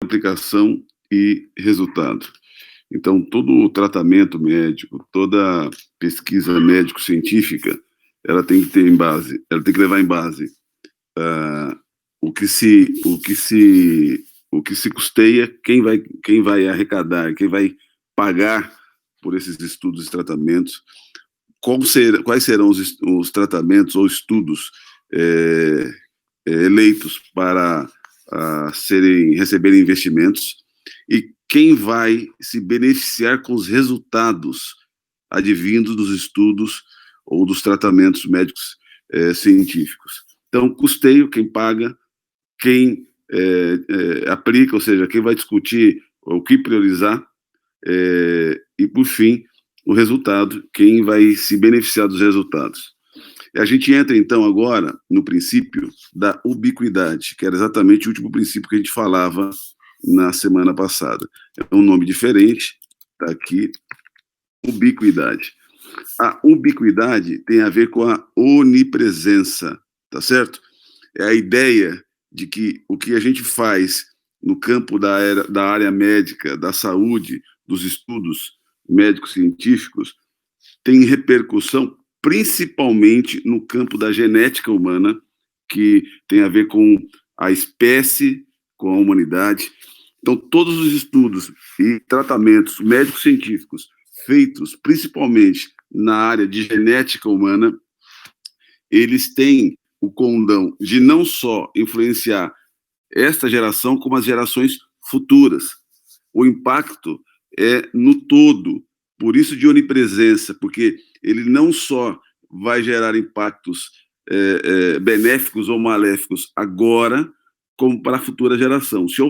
aplicação e resultado. Então, todo o tratamento médico, toda pesquisa médico-científica, ela tem que ter em base, ela tem que levar em base o que se custeia, quem vai arrecadar, quem vai pagar por esses estudos e tratamentos, quais serão os tratamentos ou estudos eleitos para receberem investimentos, e quem vai se beneficiar com os resultados advindos dos estudos ou dos tratamentos médicos científicos. Então, custeio, quem paga, quem aplica, ou seja, quem vai discutir o que priorizar, e, por fim, o resultado, quem vai se beneficiar dos resultados. A gente entra, então, agora no princípio da ubiquidade, que era exatamente o último princípio que a gente falava na semana passada. É um nome diferente, está aqui, ubiquidade. A ubiquidade tem a ver com a onipresença, tá certo? É a ideia de que o que a gente faz no campo da área médica, da saúde, dos estudos médicos científicos, tem repercussão principalmente no campo da genética humana, que tem a ver com a espécie, com a humanidade. Então, todos os estudos e tratamentos médicos científicos feitos principalmente na área de genética humana, eles têm o condão de não só influenciar esta geração, como as gerações futuras. O impacto é no todo, por isso de onipresença, porque ele não só vai gerar impactos benéficos ou maléficos agora, como para a futura geração. Se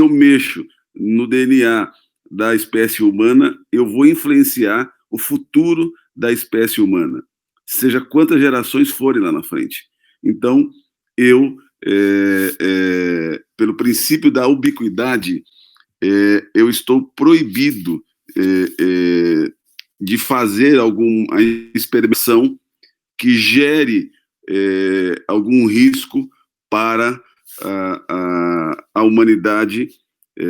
eu mexo no DNA da espécie humana, eu vou influenciar o futuro da espécie humana, seja quantas gerações forem lá na frente. Então, eu, pelo princípio da ubiquidade, eu estou proibido de fazer alguma experimentação que gere algum risco para a humanidade,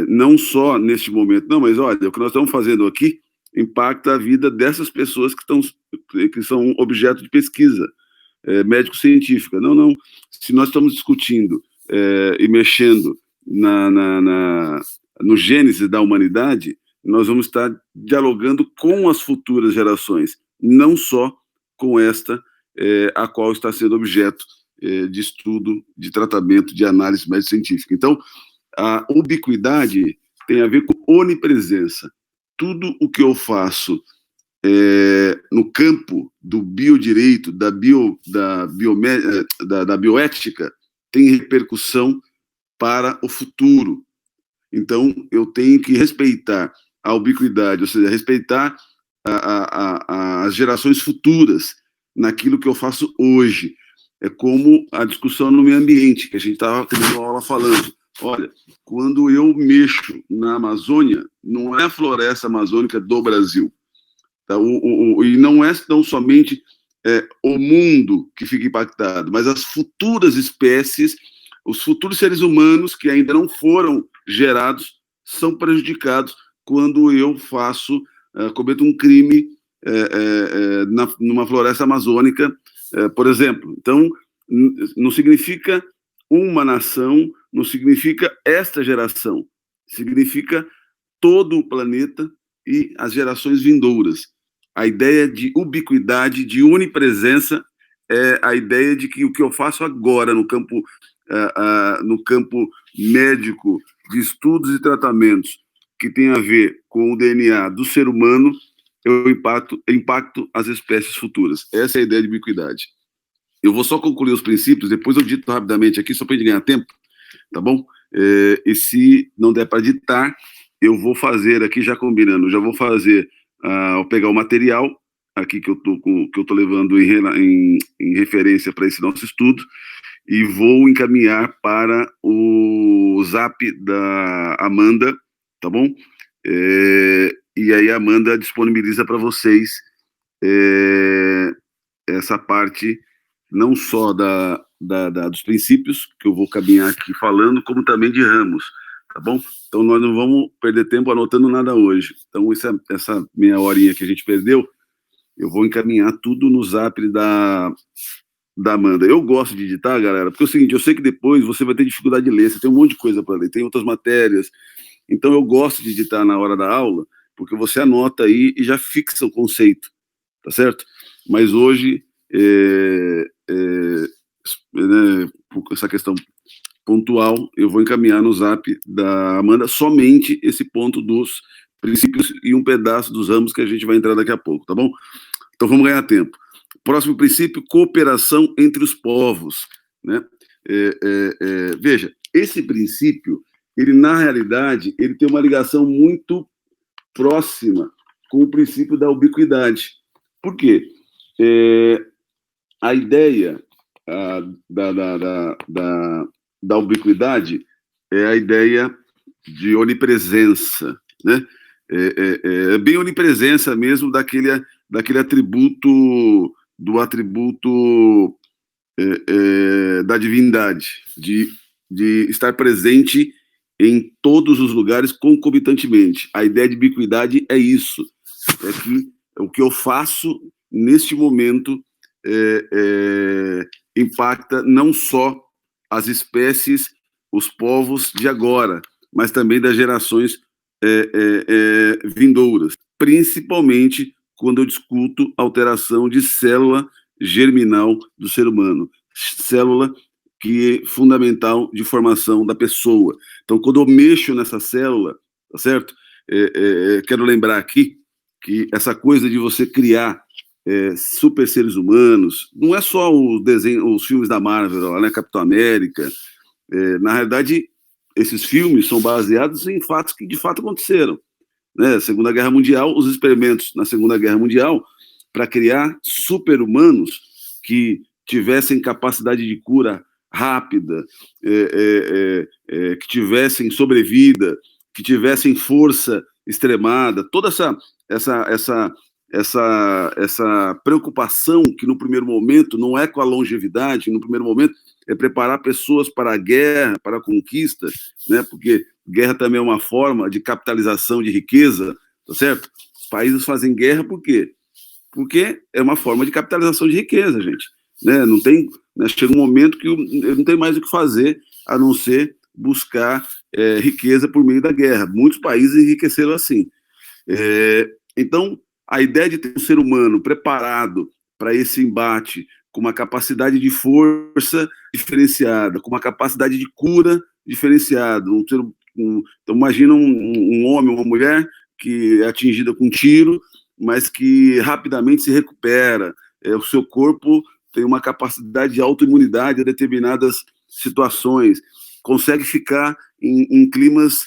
não só neste momento. Não, mas olha, o que nós estamos fazendo aqui impacta a vida dessas pessoas que são objeto de pesquisa médico-científica. Não. Se nós estamos discutindo e mexendo no gênese da humanidade, nós vamos estar dialogando com as futuras gerações, não só com esta a qual está sendo objeto de estudo, de tratamento, de análise médico-científica. Então, a ubiquidade tem a ver com onipresença. Tudo o que eu faço no campo do biodireito, da bioética, tem repercussão para o futuro. Então, eu tenho que respeitar a ubiquidade, ou seja, respeitar as gerações futuras naquilo que eu faço hoje. É como a discussão no meio ambiente, que a gente estava tendo uma aula falando. Olha, quando eu mexo na Amazônia, não é a floresta amazônica do Brasil. Tá? E não é tão somente o mundo que fica impactado, mas as futuras espécies, os futuros seres humanos que ainda não foram gerados, são prejudicados quando eu cometo um crime numa floresta amazônica, por exemplo. Então, não significa uma nação, não significa esta geração, significa todo o planeta e as gerações vindouras. A ideia de ubiquidade, de onipresença, é a ideia de que o que eu faço agora no campo médico, de estudos e tratamentos que tem a ver com o DNA do ser humano, eu impacto as espécies futuras. Essa é a ideia de ubiquidade. Eu vou só concluir os princípios, depois eu dito rapidamente aqui, só para a gente ganhar tempo, tá bom? E se não der para ditar, eu vou fazer aqui, já combinando, já vou fazer, ao pegar o material aqui que eu tô levando em referência para esse nosso estudo, e vou encaminhar para o Zap da Amanda, tá bom? E aí a Amanda disponibiliza para vocês essa parte, não só dos princípios, que eu vou caminhar aqui falando, como também de ramos. tá bom? Então, nós não vamos perder tempo anotando nada hoje. Então, essa meia horinha que a gente perdeu, eu vou encaminhar tudo no zap da Amanda. Eu gosto de digitar, galera, porque é o seguinte, eu sei que depois você vai ter dificuldade de ler, você tem um monte de coisa para ler, tem outras matérias, então eu gosto de digitar na hora da aula, porque você anota aí e já fixa o conceito, tá certo? Mas hoje, né, por essa questão pontual, eu vou encaminhar no zap da Amanda somente esse ponto dos princípios e um pedaço dos ramos que a gente vai entrar daqui a pouco, tá bom? Então vamos ganhar tempo. Próximo princípio, cooperação entre os povos, né? Veja, esse princípio, ele na realidade, ele tem uma ligação muito próxima com o princípio da ubiquidade. Por quê? A ideia da ubiquidade é a ideia de onipresença, né? Bem onipresença mesmo daquele atributo, do atributo da divindade, de estar presente em todos os lugares concomitantemente. A ideia de ubiquidade é isso, é que o que eu faço neste momento impacta não só as espécies, os povos de agora, mas também das gerações vindouras, principalmente quando eu discuto alteração de célula germinal do ser humano, célula que é fundamental de formação da pessoa. Então, quando eu mexo nessa célula, tá certo? Quero lembrar aqui que essa coisa de você criar super seres humanos, não é só os filmes da Marvel, né, Capitão América. Na realidade, esses filmes são baseados em fatos que de fato aconteceram, né? Segunda Guerra Mundial, os experimentos na Segunda Guerra Mundial para criar super-humanos que tivessem capacidade de cura rápida, que tivessem sobrevida, que tivessem força extremada, toda essa preocupação que no primeiro momento não é com a longevidade, no primeiro momento é preparar pessoas para a guerra, para a conquista, né? Porque guerra também é uma forma de capitalização de riqueza, tá certo? Os países fazem guerra por quê? Porque é uma forma de capitalização de riqueza, gente. Né? Não tem, né? Chega um momento que não tem mais o que fazer a não ser buscar riqueza por meio da guerra. Muitos países enriqueceram assim. Então, a ideia de ter um ser humano preparado para esse embate, com uma capacidade de força diferenciada, com uma capacidade de cura diferenciada. Então, imagina um homem, uma mulher que é atingida com um tiro, mas que rapidamente se recupera. O seu corpo tem uma capacidade de autoimunidade a determinadas situações, consegue ficar em climas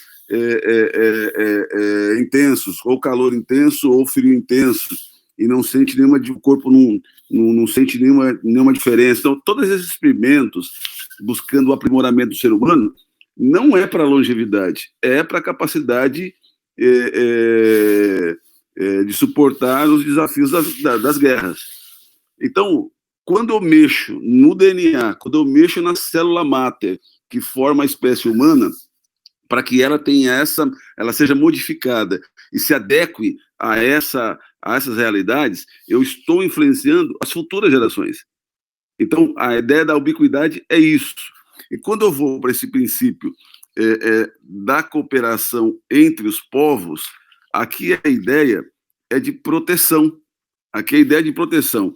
intensos, ou calor intenso, ou frio intenso, e não sente o corpo não sente nenhuma diferença. Então, todos esses experimentos buscando o aprimoramento do ser humano não é para longevidade, é para a capacidade de suportar os desafios das guerras. Então, quando eu mexo no DNA, quando eu mexo na célula máter que forma a espécie humana, para que ela seja modificada e se adeque a essas realidades, eu estou influenciando as futuras gerações. Então, a ideia da ubiquidade é isso. E quando eu vou para esse princípio da cooperação entre os povos, aqui a ideia é de proteção. Aqui a ideia de proteção.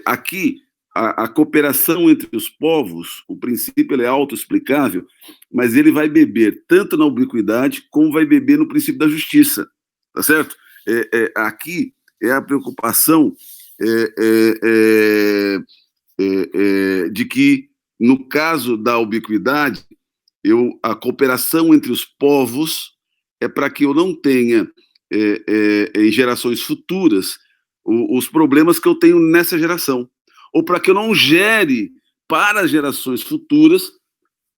Aqui, a cooperação entre os povos, o princípio ele é autoexplicável, mas ele vai beber tanto na ubiquidade como vai beber no princípio da justiça, tá certo? Aqui é a preocupação de que, no caso da ubiquidade, a cooperação entre os povos é para que eu não tenha, em gerações futuras, os problemas que eu tenho nessa geração, ou para que eu não gere para gerações futuras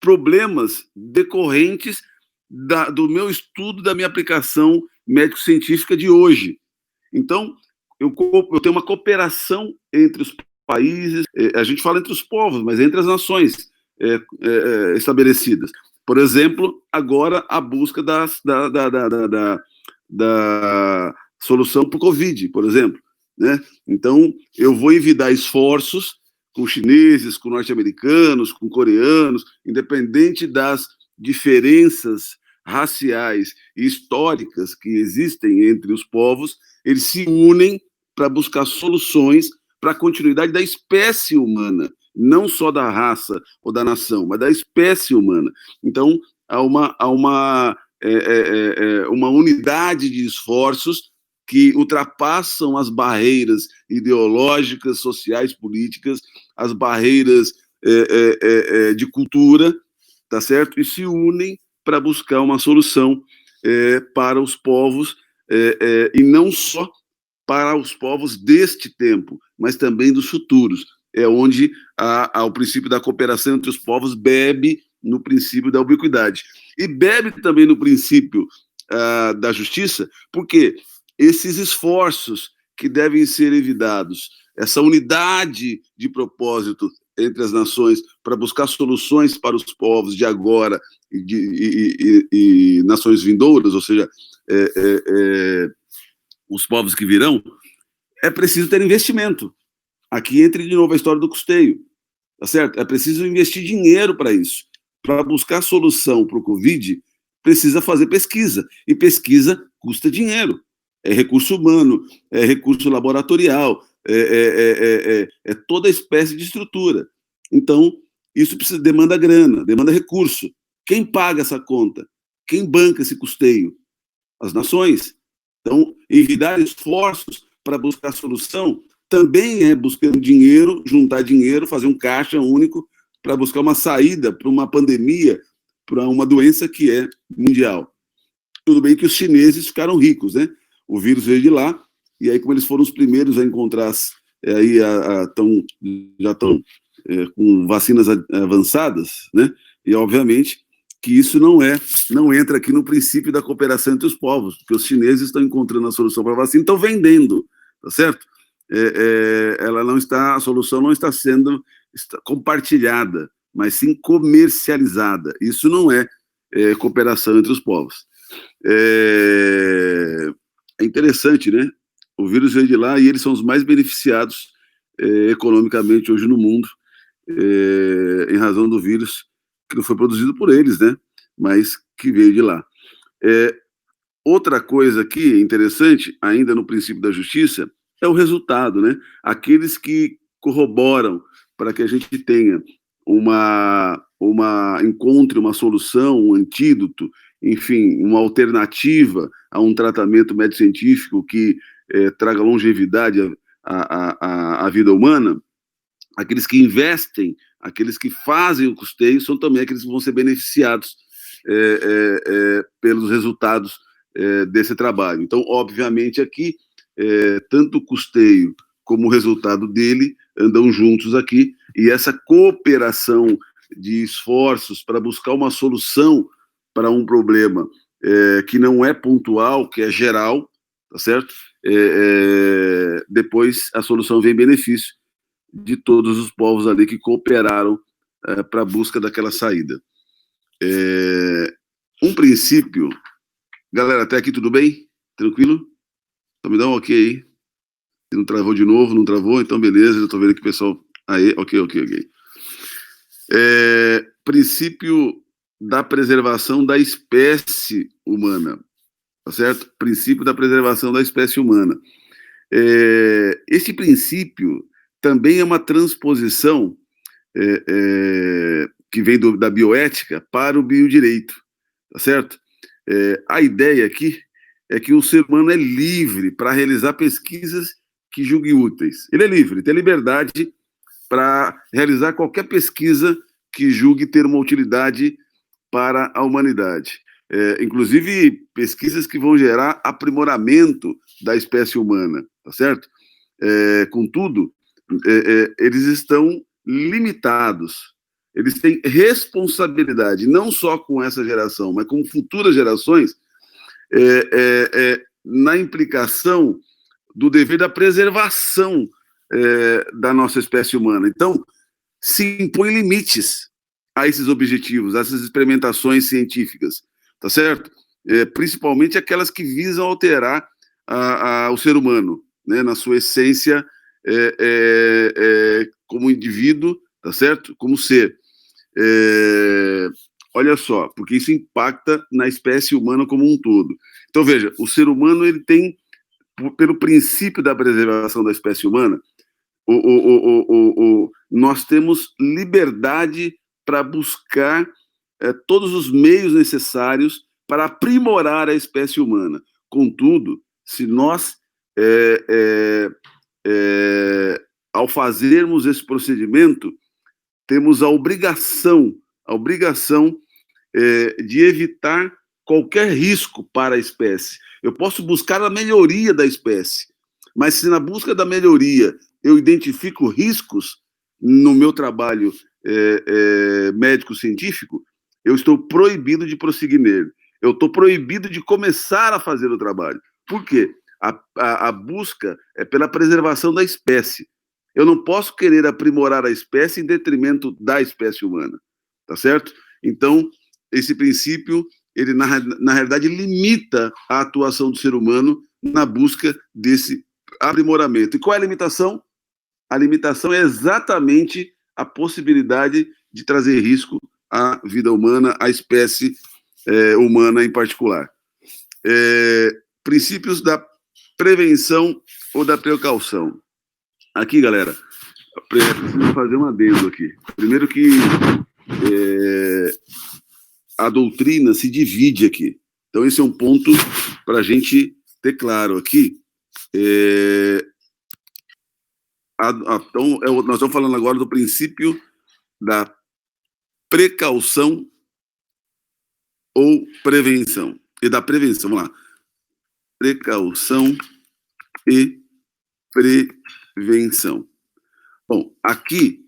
problemas decorrentes do meu estudo, da minha aplicação médico-científica de hoje. Então, eu tenho uma cooperação entre os países, a gente fala entre os povos, mas entre as nações estabelecidas. Por exemplo, agora a busca da solução para o Covid, por exemplo, né? Então, eu vou envidar esforços com chineses, com norte-americanos, com coreanos, independente das diferenças raciais e históricas que existem entre os povos, eles se unem para buscar soluções para a continuidade da espécie humana, não só da raça ou da nação, mas da espécie humana. Então, há uma unidade de esforços que ultrapassam as barreiras ideológicas, sociais, políticas, as barreiras de cultura, tá certo? E se unem para buscar uma solução para os povos, e não só para os povos deste tempo, mas também dos futuros. É onde o princípio da cooperação entre os povos bebe no princípio da ubiquidade. E bebe também no princípio da justiça, porque esses esforços que devem ser evitados, essa unidade de propósito entre as nações para buscar soluções para os povos de agora e nações vindouras, ou seja, os povos que virão, é preciso ter investimento. Aqui entra de novo a história do custeio, tá certo? É preciso investir dinheiro para isso. Para buscar solução para o Covid, precisa fazer pesquisa, e pesquisa custa dinheiro. É recurso humano, é recurso laboratorial, é toda espécie de estrutura. Então, isso demanda grana, demanda recurso. Quem paga essa conta? Quem banca esse custeio? As nações. Então, envidar esforços para buscar solução também é buscando dinheiro, juntar dinheiro, fazer um caixa único para buscar uma saída para uma pandemia, para uma doença que é mundial. Tudo bem que os chineses ficaram ricos, né? O vírus veio de lá, e aí, como eles foram os primeiros a encontrar, aí já estão com vacinas avançadas, né? E, obviamente, que isso não entra aqui no princípio da cooperação entre os povos, porque os chineses estão encontrando a solução para a vacina, estão vendendo, tá certo? A solução não está sendo compartilhada, mas sim comercializada. Isso não é cooperação entre os povos. É interessante, né? O vírus veio de lá e eles são os mais beneficiados economicamente hoje no mundo, em razão do vírus que não foi produzido por eles, né? Mas que veio de lá. Outra coisa aqui interessante, ainda no princípio da justiça, é o resultado, né? Aqueles que corroboram para que a gente tenha encontre uma solução, um antídoto, enfim, uma alternativa a um tratamento médico-científico que traga longevidade à vida humana. Aqueles que investem, aqueles que fazem o custeio, são também aqueles que vão ser beneficiados pelos resultados desse trabalho. Então, obviamente, aqui, tanto o custeio como o resultado dele andam juntos aqui, e essa cooperação de esforços para buscar uma solução para um problema que não é pontual, que é geral, tá certo? Depois a solução vem em benefício de todos os povos ali que cooperaram para a busca daquela saída. Um princípio... Galera, até aqui tudo bem? Tranquilo? Então me dá um ok aí. Se não travou de novo, não travou, então beleza, eu estou vendo aqui o pessoal... Aí, ok. Princípio da preservação da espécie humana, tá certo? Princípio da preservação da espécie humana. Esse princípio também é uma transposição que vem da bioética para o biodireito, tá certo? A ideia aqui é que o ser humano é livre para realizar pesquisas que julgue úteis. Ele é livre, tem liberdade para realizar qualquer pesquisa que julgue ter uma utilidade para a humanidade. Inclusive pesquisas que vão gerar aprimoramento da espécie humana, tá certo? Contudo, eles estão limitados. Eles têm responsabilidade, não só com essa geração, mas com futuras gerações, na implicação do dever da preservação da nossa espécie humana. Então, se impõem limites. a esses objetivos, a essas experimentações científicas, tá certo? Principalmente aquelas que visam alterar o ser humano, né, na sua essência como indivíduo, tá certo? Como ser. Olha só, porque isso impacta na espécie humana como um todo. Então, veja, o ser humano, ele tem, pelo princípio da preservação da espécie humana, nós temos liberdade para buscar todos os meios necessários para aprimorar a espécie humana. Contudo, se nós, ao fazermos esse procedimento, temos a obrigação de evitar qualquer risco para a espécie. Eu posso buscar a melhoria da espécie, mas se na busca da melhoria eu identifico riscos no meu trabalho médico-científico, eu estou proibido de prosseguir nele. Eu estou proibido de começar a fazer o trabalho. Por quê? A busca é pela preservação da espécie. Eu não posso querer aprimorar a espécie em detrimento da espécie humana, tá certo? Então, esse princípio, ele na realidade limita a atuação do ser humano na busca desse aprimoramento. E qual é a limitação? A limitação é exatamente a possibilidade de trazer risco à vida humana, à espécie humana em particular. Princípios da prevenção ou da precaução. Aqui, galera, preciso fazer um adendo aqui. Primeiro que a doutrina se divide aqui. Então, esse é um ponto para a gente ter claro aqui. Então, nós estamos falando agora do princípio da precaução ou prevenção. E da prevenção, vamos lá. Precaução e prevenção. Bom, aqui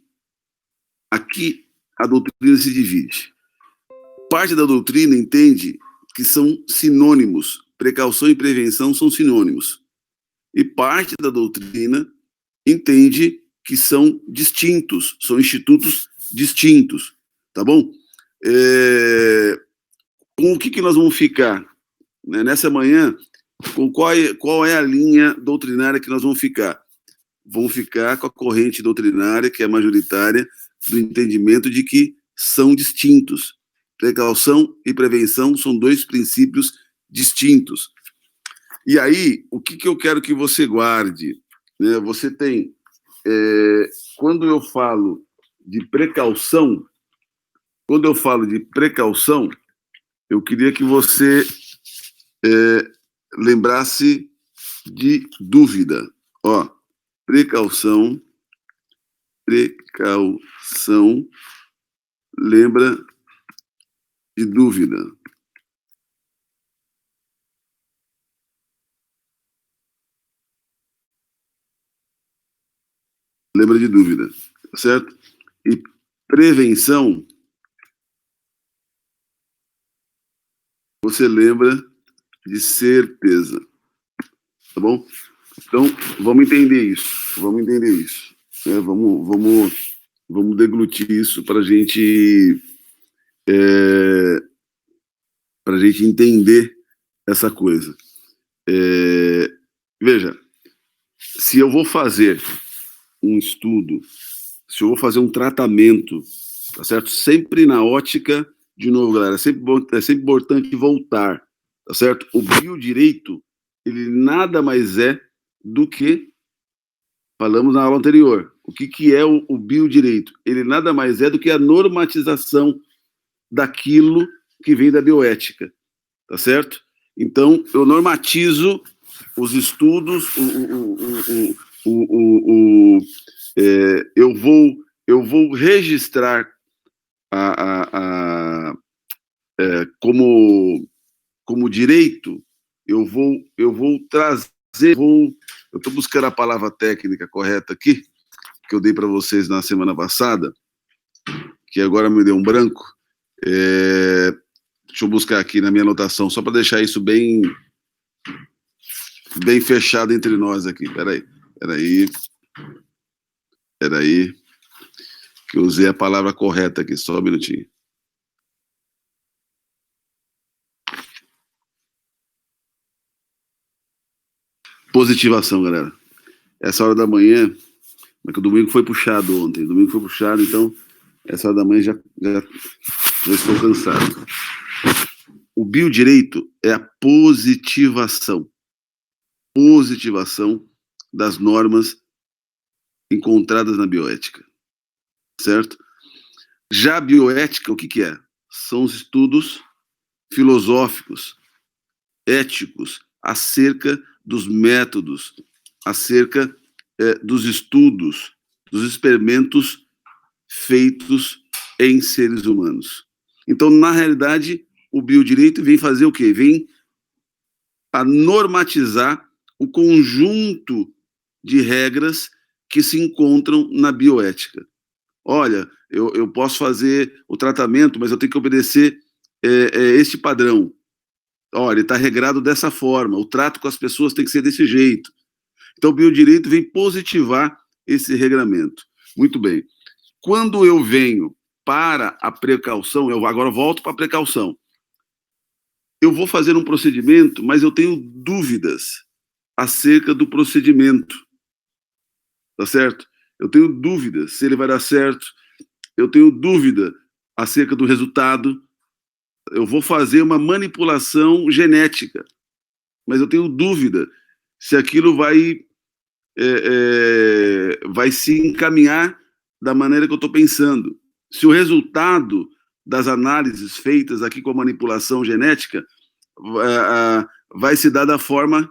a doutrina se divide. Parte da doutrina entende que são sinônimos. Precaução e prevenção são sinônimos. E parte da doutrina entende que são distintos, são institutos distintos, tá bom? Com o que nós vamos ficar, né, nessa manhã? Com qual é a linha doutrinária que nós vamos ficar? Vamos ficar com a corrente doutrinária, que é majoritária, do entendimento de que são distintos. Precaução e prevenção são dois princípios distintos. E aí, o que eu quero que você guarde? Né? Você tem, quando eu falo de precaução, eu queria que você lembrasse de dúvida. Ó, precaução, lembra de dúvida. Lembra de dúvida, certo? E prevenção, você lembra de certeza, tá bom? Então, vamos entender isso, né? Vamos deglutir isso para a gente entender essa coisa. Veja, se eu vou fazer um estudo, se eu vou fazer um tratamento, tá certo? Sempre na ótica, de novo, galera, é sempre importante voltar, tá certo? O biodireito, ele nada mais é do que, falamos na aula anterior, o que é o biodireito? Ele nada mais é do que a normatização daquilo que vem da bioética, tá certo? Então, eu normatizo os estudos, eu vou registrar como direito, eu vou trazer, eu estou buscando a palavra técnica correta aqui, que eu dei para vocês na semana passada, que agora me deu um branco. Deixa eu buscar aqui na minha anotação, só para deixar isso bem fechado entre nós aqui. Peraí. que eu usei a palavra correta aqui, só um minutinho. Positivação, galera. Essa hora da manhã, porque o domingo foi puxado ontem, domingo foi puxado, então essa hora da manhã já estou cansado. O biodireito é a positivação das normas encontradas na bioética, certo? Já a bioética, o que é? São os estudos filosóficos, éticos, acerca dos métodos, acerca dos estudos, dos experimentos feitos em seres humanos. Então, na realidade, o biodireito vem fazer o quê? Vem a normatizar o conjunto de regras que se encontram na bioética. Olha, eu posso fazer o tratamento, mas eu tenho que obedecer este padrão. Olha, ele está regrado dessa forma, o trato com as pessoas tem que ser desse jeito. Então, o biodireito vem positivar esse regramento. Muito bem. Quando eu venho para a precaução, eu agora volto para a precaução. Eu vou fazer um procedimento, mas eu tenho dúvidas acerca do procedimento. Tá certo? Eu tenho dúvidas se ele vai dar certo. Eu tenho dúvida acerca do resultado. Eu vou fazer uma manipulação genética, mas eu tenho dúvida se aquilo vai se encaminhar da maneira que eu estou pensando. Se o resultado das análises feitas aqui com a manipulação genética vai se dar da forma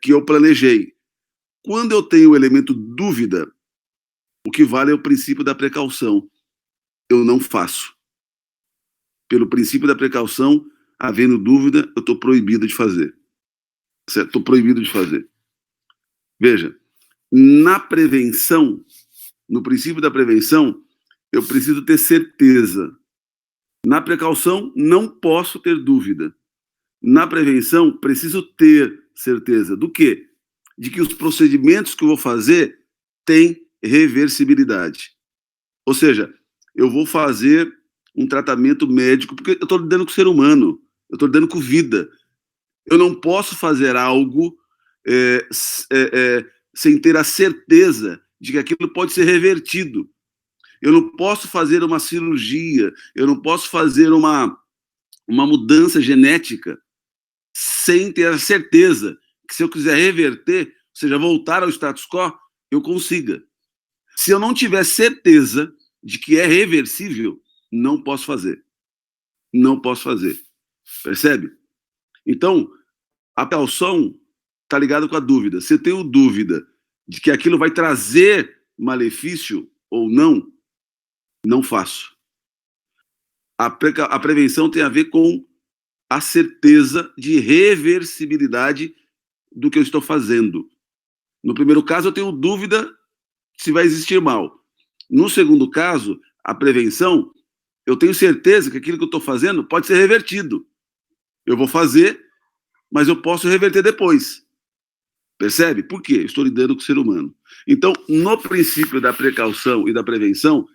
que eu planejei. Quando eu tenho o elemento dúvida, o que vale é o princípio da precaução. Eu não faço. Pelo princípio da precaução, havendo dúvida, eu estou proibido de fazer. Estou proibido de fazer. Veja, na prevenção, no princípio da prevenção, eu preciso ter certeza. Na precaução, não posso ter dúvida. Na prevenção, preciso ter certeza. Do quê? De que os procedimentos que eu vou fazer têm reversibilidade. Ou seja, eu vou fazer um tratamento médico, porque eu estou lidando com o ser humano, eu estou lidando com vida. Eu não posso fazer algo sem ter a certeza de que aquilo pode ser revertido. Eu não posso fazer uma cirurgia, eu não posso fazer uma mudança genética sem ter a certeza que, se eu quiser reverter, ou seja, voltar ao status quo, eu consiga. Se eu não tiver certeza de que é reversível, não posso fazer. Não posso fazer. Percebe? Então, a precaução está ligada com a dúvida. Se eu tenho dúvida de que aquilo vai trazer malefício ou não, não faço. A prevenção tem a ver com a certeza de reversibilidade do que eu estou fazendo. No primeiro caso, eu tenho dúvida se vai existir mal. No segundo caso, a prevenção, eu tenho certeza que aquilo que eu estou fazendo pode ser revertido. Eu vou fazer, mas eu posso reverter depois. Percebe? Por quê? Estou lidando com o ser humano. Então, no princípio da precaução e da prevenção,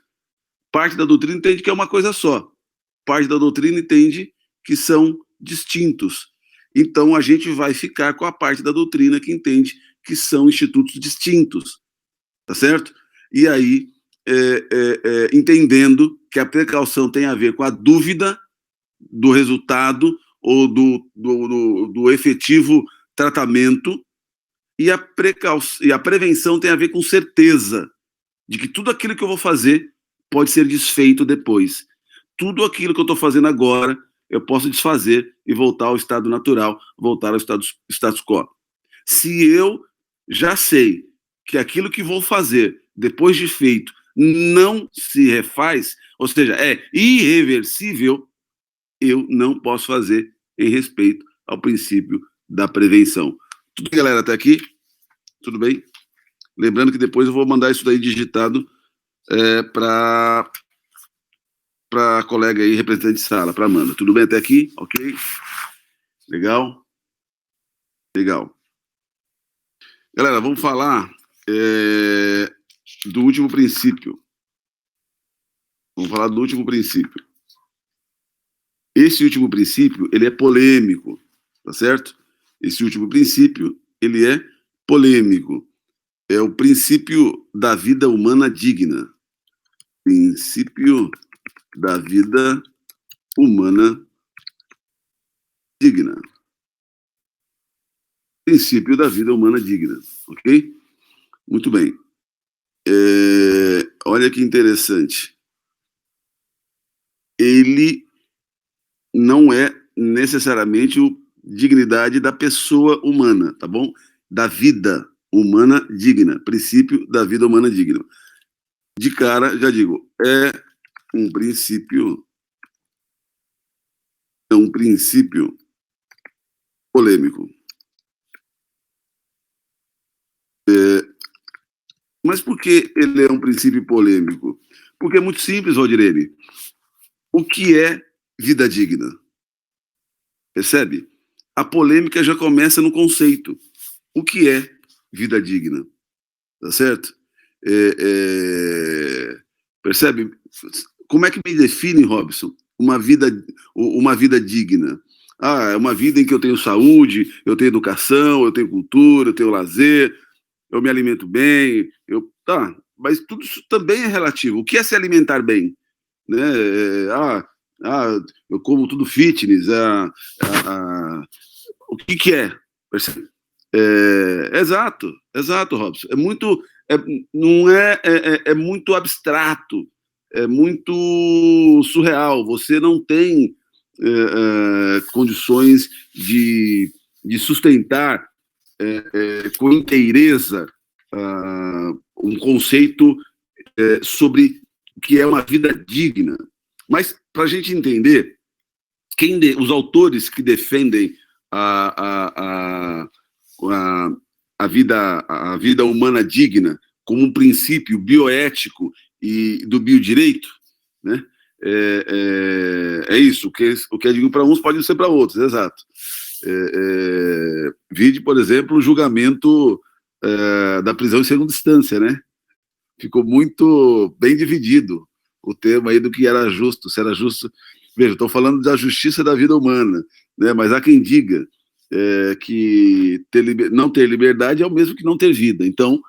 parte da doutrina entende que é uma coisa só. Parte da doutrina entende que são distintos. Então, a gente vai ficar com a parte da doutrina que entende que são institutos distintos. Tá certo? E aí, entendendo que a precaução tem a ver com a dúvida do resultado ou do efetivo tratamento, e a prevenção tem a ver com certeza de que tudo aquilo que eu vou fazer pode ser desfeito depois. Tudo aquilo que eu estou fazendo agora, eu posso desfazer e voltar ao estado natural, voltar ao status quo. Se eu já sei que aquilo que vou fazer depois de feito não se refaz, ou seja, é irreversível, eu não posso fazer em respeito ao princípio da prevenção. Tudo bem, galera, até aqui? Tudo bem? Lembrando que depois eu vou mandar isso daí digitado para a colega aí, representante de sala, para a Amanda. Tudo bem até aqui? Ok? Legal? Legal. Galera, vamos falar do último princípio. Vamos falar do último princípio. Esse último princípio, ele é polêmico, tá certo? Esse último princípio, ele é polêmico. É o princípio da vida humana digna. Princípio da vida humana digna. Princípio da vida humana digna, ok? Muito bem. Olha que interessante. Ele não é necessariamente a dignidade da pessoa humana, tá bom? Da vida humana digna. Princípio da vida humana digna. De cara, já digo, é um princípio polêmico. Mas por que ele é um princípio polêmico? Porque é muito simples, Valdirene. O que é vida digna? Percebe? A polêmica já começa no conceito. O que é vida digna? Tá certo? Percebe? Como é que me define, Robson, uma vida digna? É uma vida em que eu tenho saúde, eu tenho educação, eu tenho cultura, eu tenho lazer, eu me alimento bem, tá, mas tudo isso também é relativo. O que é se alimentar bem? Né? Eu como tudo fitness, o que é? Percebe? Exato, Robson. É muito abstrato, é muito surreal. Você não tem condições de sustentar com inteireza um conceito sobre o que é uma vida digna. Mas, para a gente entender, os autores que defendem a vida humana digna como um princípio bioético e do biodireito, né? Isso, o que é digno para uns pode não ser para outros, exato. Vide, por exemplo, o julgamento da prisão em segunda instância, né? Ficou muito bem dividido o tema aí do que era justo, se era justo. Veja, estou falando da justiça da vida humana, né? Mas há quem diga que não ter liberdade é o mesmo que não ter vida. Então,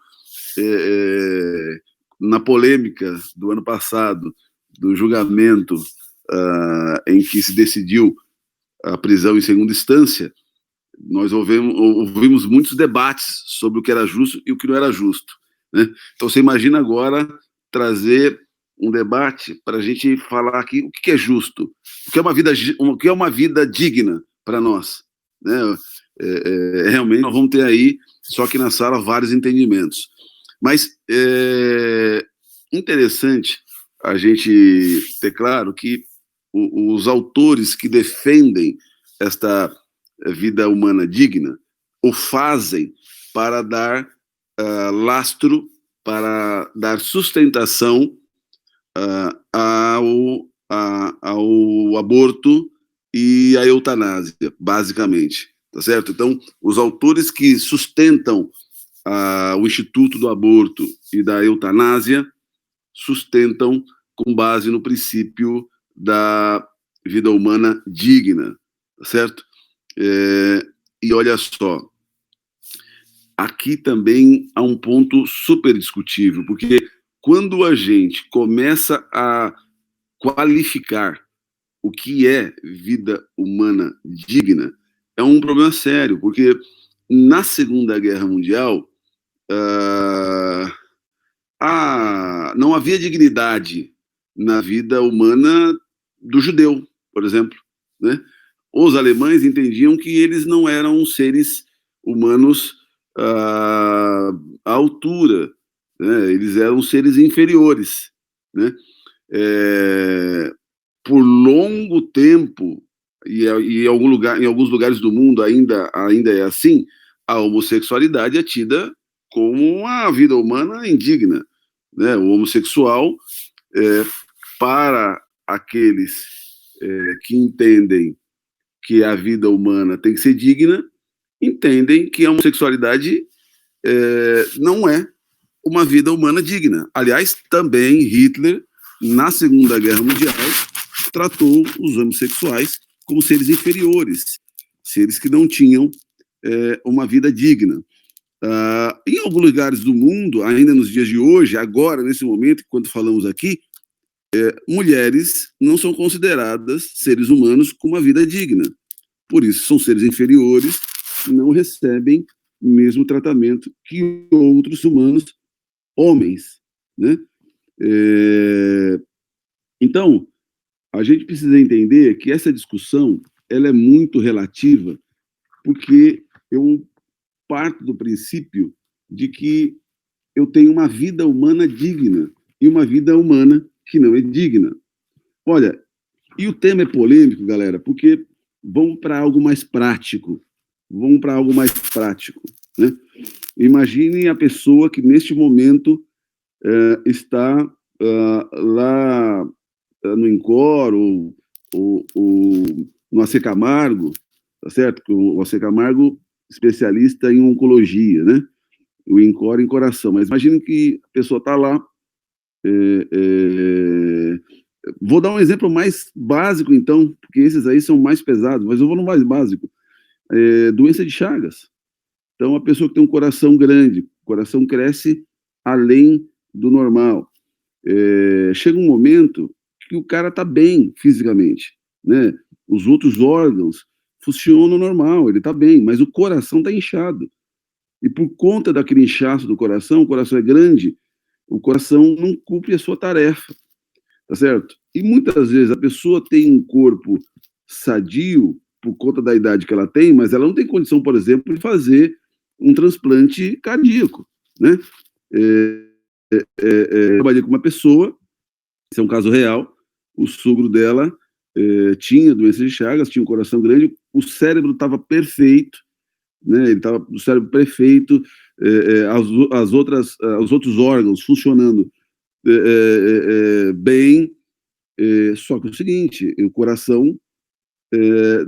na polêmica do ano passado, do julgamento em que se decidiu a prisão em segunda instância, nós ouvimos muitos debates sobre o que era justo e o que não era justo, né? Então, você imagina agora trazer um debate para a gente falar aqui o que é justo, o que é uma vida digna para nós, né? Realmente, nós vamos ter aí, só que na sala, vários entendimentos. Mas é interessante a gente ter claro que os autores que defendem esta vida humana digna o fazem para dar lastro, para dar sustentação ao aborto e à eutanásia, basicamente, tá certo? Então, os autores que sustentam o Instituto do Aborto e da Eutanásia sustentam com base no princípio da vida humana digna, tá certo? E olha só, aqui também há um ponto super discutível, porque quando a gente começa a qualificar o que é vida humana digna, é um problema sério, porque na Segunda Guerra Mundial não havia dignidade na vida humana do judeu, por exemplo, né? Os alemães entendiam que eles não eram seres humanos à altura, né? Eles eram seres inferiores, né? Por longo tempo, e em alguns lugares do mundo ainda é assim, a homossexualidade é tida como uma vida humana indigna, né? O homossexual, para aqueles que entendem que a vida humana tem que ser digna, entendem que a homossexualidade não é uma vida humana digna. Aliás, também Hitler na Segunda Guerra Mundial, tratou os homossexuais como seres inferiores, seres que não tinham uma vida digna. Em alguns lugares do mundo, ainda nos dias de hoje, agora, nesse momento, enquanto falamos aqui, mulheres não são consideradas seres humanos com uma vida digna. Por isso, são seres inferiores, não recebem o mesmo tratamento que outros humanos, homens, né? Então, a gente precisa entender que essa discussão ela é muito relativa, porque eu parto do princípio de que eu tenho uma vida humana digna e uma vida humana que não é digna. Olha, e o tema é polêmico, galera, porque vamos para algo mais prático. Vamos para algo mais prático, né? Imagine a pessoa que neste momento está lá no INCOR ou no AC Camargo, tá certo? O AC Camargo, especialista em oncologia, né? O INCOR em coração. Mas imagine que a pessoa está lá. Vou dar um exemplo mais básico, então, porque esses aí são mais pesados, mas eu vou no mais básico. Doença de Chagas. Então, a pessoa que tem um coração grande, o coração cresce além do normal. Chega um momento que o cara está bem fisicamente, né? Os outros órgãos funcionam normal, ele está bem, mas o coração está inchado. E por conta daquele inchaço do coração, o coração é grande, o coração não cumpre a sua tarefa, tá certo? E muitas vezes a pessoa tem um corpo sadio por conta da idade que ela tem, mas ela não tem condição, por exemplo, de fazer um transplante cardíaco, né? Trabalhei com uma pessoa, esse é um caso real, o sogro dela tinha doença de Chagas, tinha um coração grande, o cérebro estava perfeito, né? Ele estava o cérebro perfeito, os outros órgãos funcionando bem, só que é o seguinte, o coração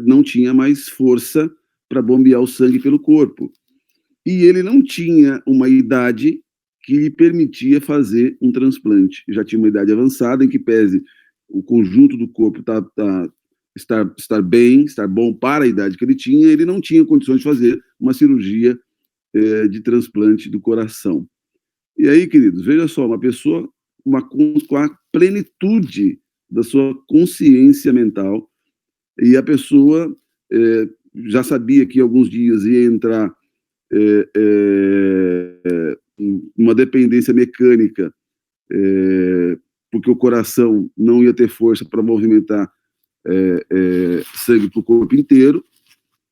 não tinha mais força para bombear o sangue pelo corpo. E ele não tinha uma idade que lhe permitia fazer um transplante. Já tinha uma idade avançada, em que pese o conjunto do corpo estar bem, estar bom para a idade que ele tinha, ele não tinha condições de fazer uma cirurgia de transplante do coração. E aí, queridos, veja só, uma pessoa com a plenitude da sua consciência mental, e a pessoa já sabia que alguns dias ia entrar uma dependência mecânica, porque o coração não ia ter força para movimentar sangue para o corpo inteiro,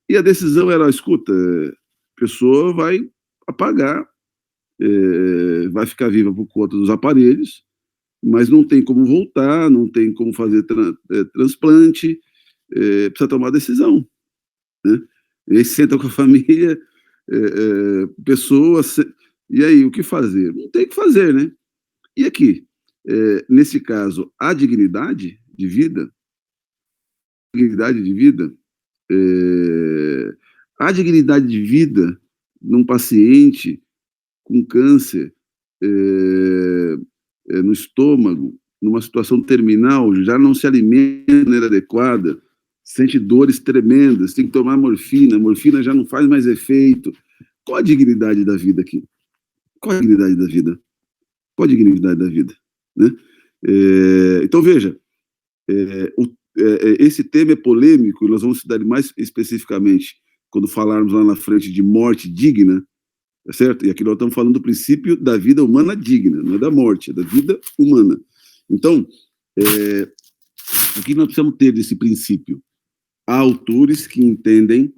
e a decisão era, escuta, a pessoa vai apagar, vai ficar viva por conta dos aparelhos, mas não tem como voltar, não tem como fazer transplante, precisa tomar decisão, né? E aí senta com a família, pessoas, e aí, o que fazer? Não tem o que fazer, né? E aqui, nesse caso, a dignidade de vida, a dignidade de vida num paciente com câncer no estômago, numa situação terminal, já não se alimenta de maneira adequada, sente dores tremendas, tem que tomar morfina, a morfina já não faz mais efeito. Qual a dignidade da vida aqui? Qual a dignidade da vida? Qual a dignidade da vida? Né? Então, veja, esse tema é polêmico, e nós vamos estudar mais especificamente quando falarmos lá na frente de morte digna, certo? E aqui nós estamos falando do princípio da vida humana digna, não é da morte, é da vida humana. Então, o que nós precisamos ter desse princípio? Há autores que entendem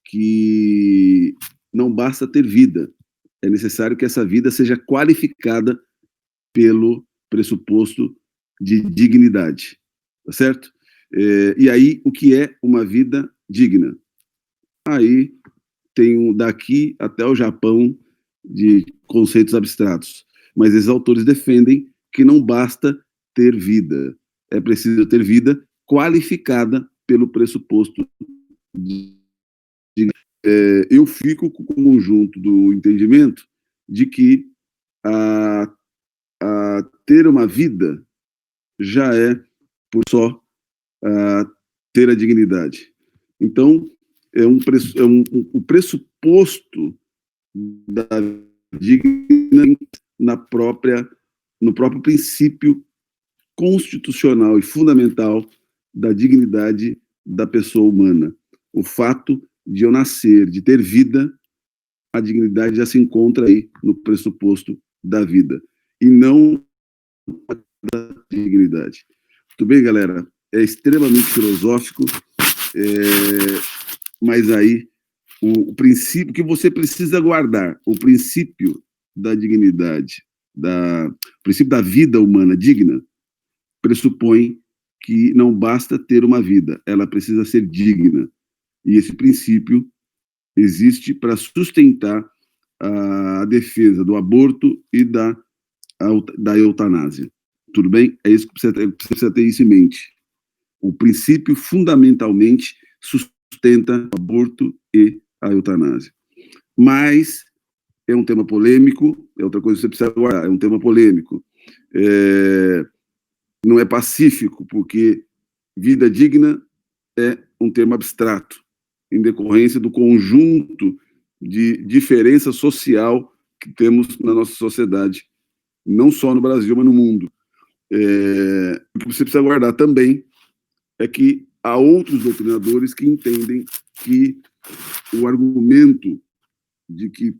que não basta ter vida, é necessário que essa vida seja qualificada pelo pressuposto de dignidade, tá certo? E aí, o que é uma vida digna? Aí tem daqui até o Japão de conceitos abstratos, mas esses autores defendem que não basta ter vida, é preciso ter vida qualificada pelo pressuposto de eu fico com o conjunto do entendimento de que a ter uma vida já é, por só, ter a dignidade. Então, o pressuposto da dignidade no próprio princípio constitucional e fundamental da dignidade da pessoa humana. O fato de eu nascer, de ter vida, a dignidade já se encontra aí no pressuposto da vida, e não da dignidade. Tudo bem, galera? É extremamente filosófico, mas aí o princípio que você precisa guardar, o princípio da dignidade, o princípio da vida humana digna, pressupõe que não basta ter uma vida, ela precisa ser digna. E esse princípio existe para sustentar a defesa do aborto e da eutanásia. Tudo bem? É isso que precisa ter isso em mente. O princípio, fundamentalmente, sustenta o aborto e a eutanásia. Mas é um tema polêmico, é outra coisa que você precisa guardar, é um tema polêmico. Não é pacífico, porque vida digna é um termo abstrato, em decorrência do conjunto de diferença social que temos na nossa sociedade, não só no Brasil, mas no mundo. O que você precisa guardar também é que há outros doutrinadores que entendem que o argumento de que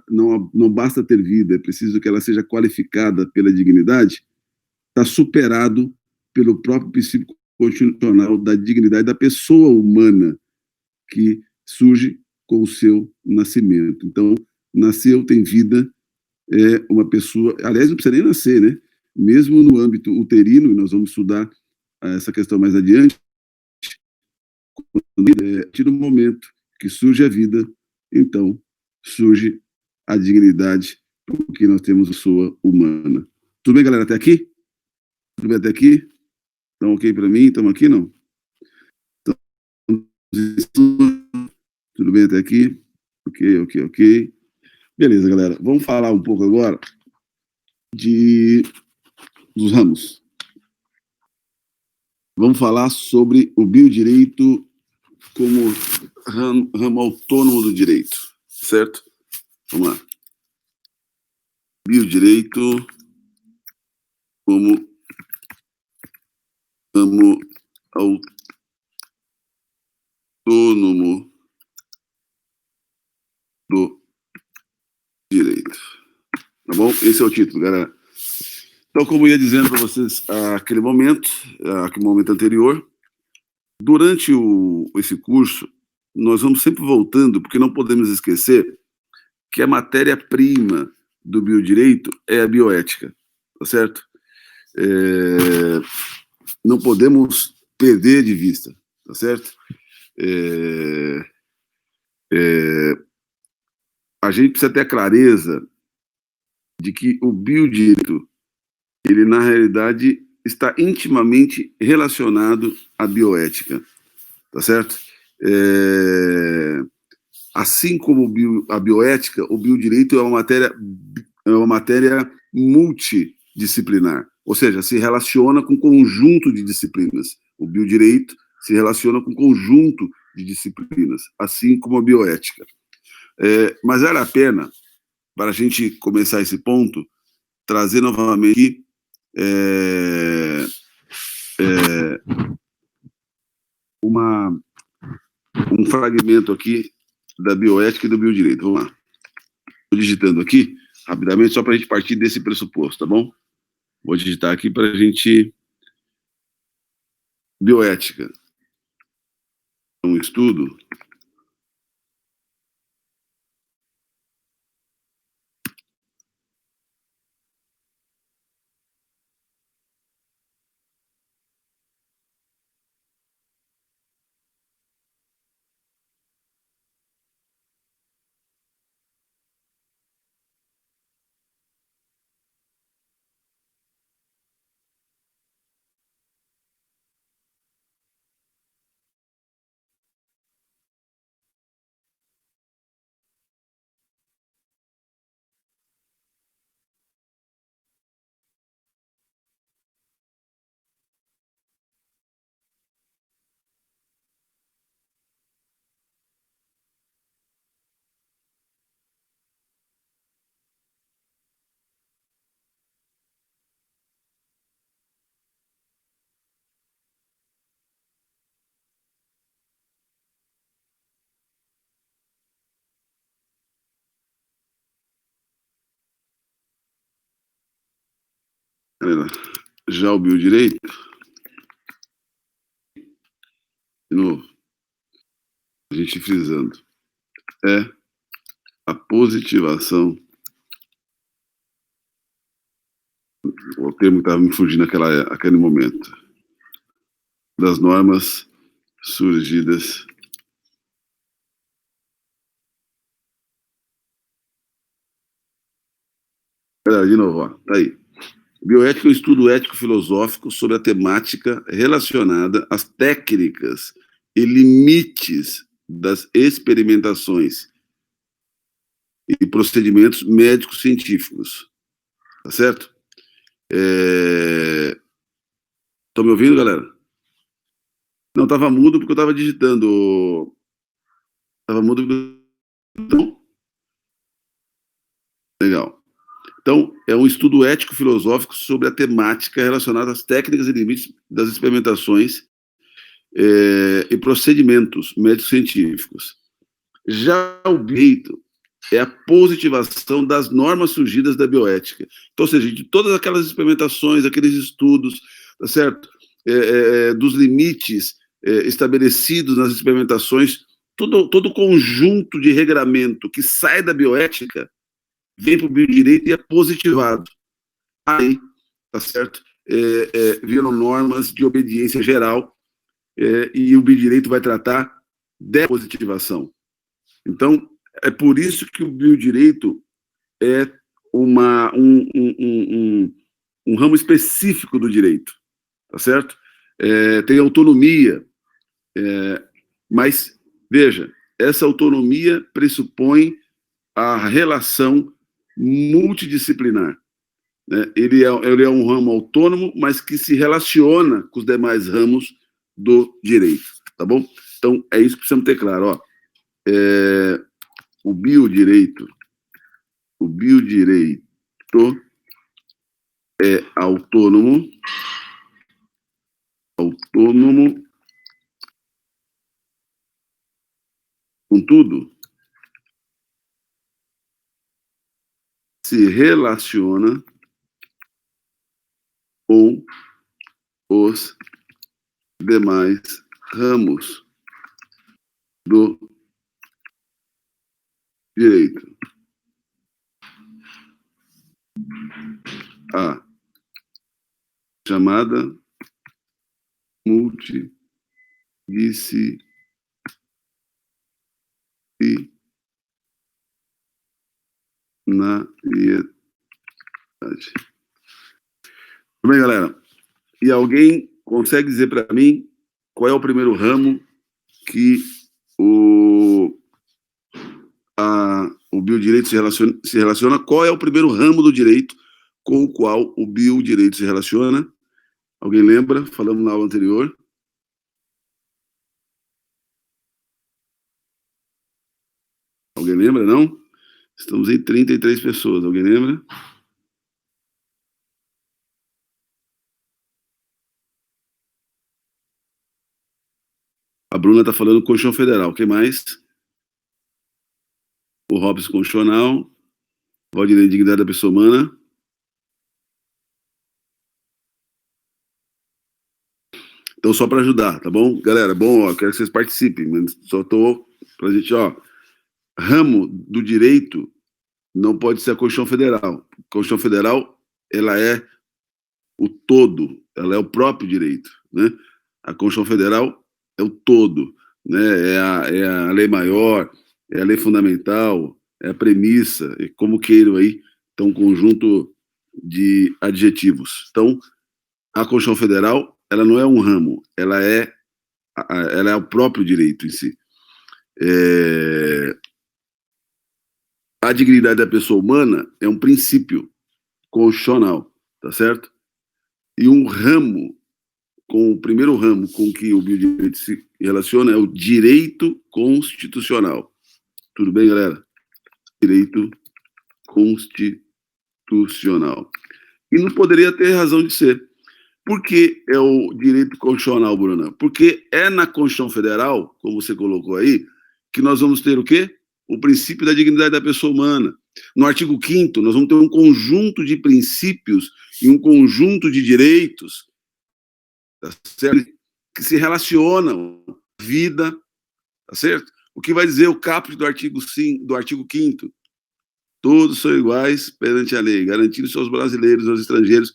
não basta ter vida, é preciso que ela seja qualificada pela dignidade, está superado pelo próprio princípio constitucional da dignidade da pessoa humana, que surge com o seu nascimento. Então, nasceu, tem vida, é uma pessoa. Aliás, não precisa nem nascer, né? Mesmo no âmbito uterino, e nós vamos estudar essa questão mais adiante, a partir do momento que surge a vida, então surge a dignidade, porque nós temos a pessoa humana. Tudo bem, galera, até aqui? Tudo bem até aqui? Estão ok para mim? Estamos aqui, não? Tudo bem até aqui? Ok, ok, ok. Beleza, galera. Vamos falar um pouco agora dos ramos. Vamos falar sobre o biodireito como ramo autônomo do direito, certo? Vamos lá. Biodireito como ramo autônomo do direito. Tá bom? Esse é o título, galera. Então, como eu ia dizendo para vocês aquele momento anterior, durante esse curso, nós vamos sempre voltando, porque não podemos esquecer que a matéria-prima do biodireito é a bioética, tá certo? Não podemos perder de vista, tá certo? A gente precisa ter a clareza de que o biodireito, ele na realidade está intimamente relacionado à bioética, tá certo? Assim como a bioética, o biodireito é uma matéria multidisciplinar, ou seja, se relaciona com um conjunto de disciplinas. O biodireito se relaciona com um conjunto de disciplinas, assim como a bioética. Mas vale a pena, para a gente começar esse ponto, trazer novamente um fragmento aqui da bioética e do biodireito. Vamos lá. Estou digitando aqui, rapidamente, só para a gente partir desse pressuposto, tá bom? Vou digitar aqui para a gente. Bioética. Um estudo Já o biodireito, de novo, a gente frisando, é a positivação, o termo que estava me fugindo naquele momento, das normas surgidas de novo, ó, tá aí. Bioética é um estudo ético-filosófico sobre a temática relacionada às técnicas e limites das experimentações e procedimentos médicos científicos. Tá certo? Estão me ouvindo, galera? Não, estava mudo porque eu estava digitando. Estava mudo porque... Legal. Então, é um estudo ético-filosófico sobre a temática relacionada às técnicas e limites das experimentações e procedimentos médico-científicos. Já o direito é a positivação das normas surgidas da bioética. Então, ou seja, de todas aquelas experimentações, aqueles estudos, tá certo? Dos limites estabelecidos nas experimentações, todo conjunto de regramento que sai da bioética vem para o biodireito e é positivado. Aí, tá certo? Viram normas de obediência geral e o biodireito vai tratar de positivação. Então, é por isso que o biodireito é um ramo específico do direito, tá certo? Tem autonomia, mas, veja, essa autonomia pressupõe a relação multidisciplinar. Né? Ele é um ramo autônomo, mas que se relaciona com os demais ramos do direito, tá bom? Então, é isso que precisamos ter claro, ó. O biodireito é autônomo, contudo, se relaciona com os demais ramos do direito. A chamada multidisciplinariedade. Tudo bem, galera? E alguém consegue dizer para mim qual é o primeiro ramo que o biodireito se relaciona? Qual é o primeiro ramo do direito com o qual o biodireito se relaciona? Alguém lembra? Falamos na aula anterior. Alguém lembra, não? Estamos em 33 pessoas. Alguém lembra? A Bruna está falando Constituição Federal. Quem mais? O Robson Constitucional. Valdirei Dignidade da Pessoa Humana. Então, só para ajudar, tá bom? Galera, bom, ó, quero que vocês participem, mas só estou para a gente, ó. Ramo do direito não pode ser a Constituição Federal. A Constituição Federal, ela é o todo, ela é o próprio direito, né? A Constituição Federal é o todo, né? É a lei maior, é a lei fundamental, é a premissa, é como queiram aí, então um conjunto de adjetivos. Então, a Constituição Federal, ela não é um ramo, ela é o próprio direito em si. A dignidade da pessoa humana é um princípio constitucional, tá certo? E um ramo, o primeiro ramo com que o biodireito se relaciona é o direito constitucional. Tudo bem, galera? Direito constitucional. E não poderia ter razão de ser. Por que é o direito constitucional, Bruna? Porque é na Constituição Federal, como você colocou aí, que nós vamos ter o quê? O princípio da dignidade da pessoa humana. No artigo 5º, nós vamos ter um conjunto de princípios e um conjunto de direitos, tá certo? Que se relacionam à vida, tá certo? O que vai dizer o caput do artigo 5º? Todos são iguais perante a lei, garantindo aos brasileiros e aos estrangeiros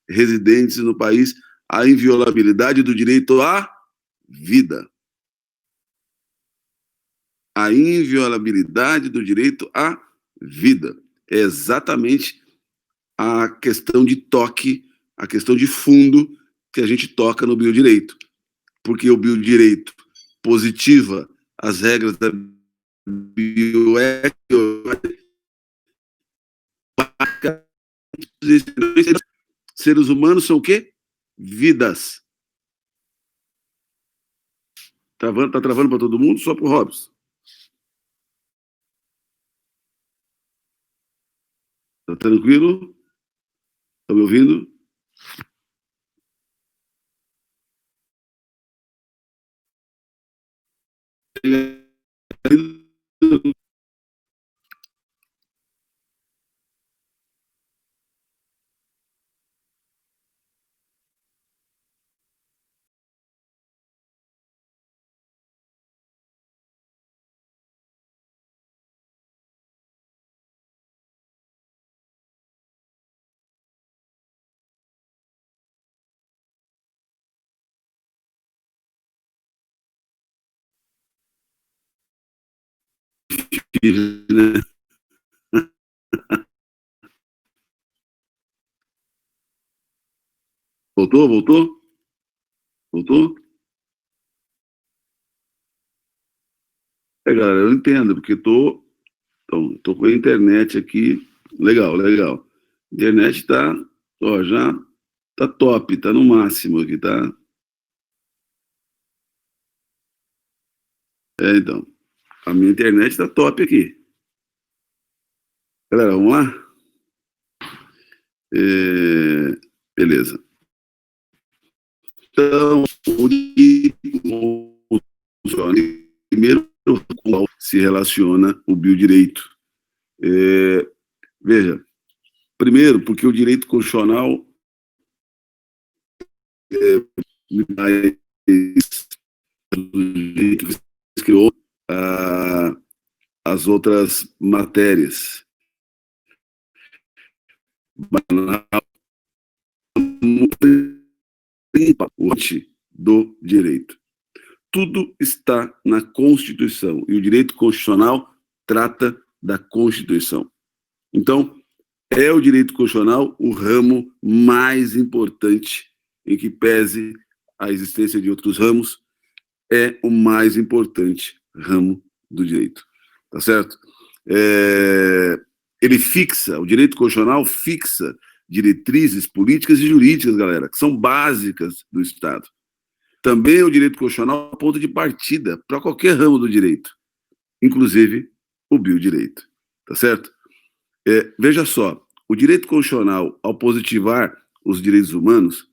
residentes no país a inviolabilidade do direito à vida. A inviolabilidade do direito à vida. É exatamente a questão de toque, a questão de fundo que a gente toca no biodireito. Porque o biodireito positiva as regras da bioética, seres humanos são o quê? Vidas. Tá travando para todo mundo? Só para o Robson. Tá tranquilo? Tá me ouvindo? Voltou? Voltou? Voltou? Galera, eu entendo, porque tô com a internet aqui. Legal, legal. A internet tá, ó, já tá top, tá no máximo aqui, tá? Então, a minha internet tá top aqui. Galera, vamos lá? Beleza. Então, primeiro, como se relaciona o biodireito? Veja, primeiro, porque o direito constitucional criou as outras matérias. Do direito. Tudo está na Constituição, e o direito constitucional trata da Constituição. Então, é o direito constitucional o ramo mais importante, em que pese a existência de outros ramos, é o mais importante ramo do direito. Tá certo? Ele fixa, o direito constitucional fixa diretrizes políticas e jurídicas, galera, que são básicas do Estado. Também o direito constitucional é ponto de partida para qualquer ramo do direito, inclusive o biodireito. Tá certo? Veja só, o direito constitucional, ao positivar os direitos humanos,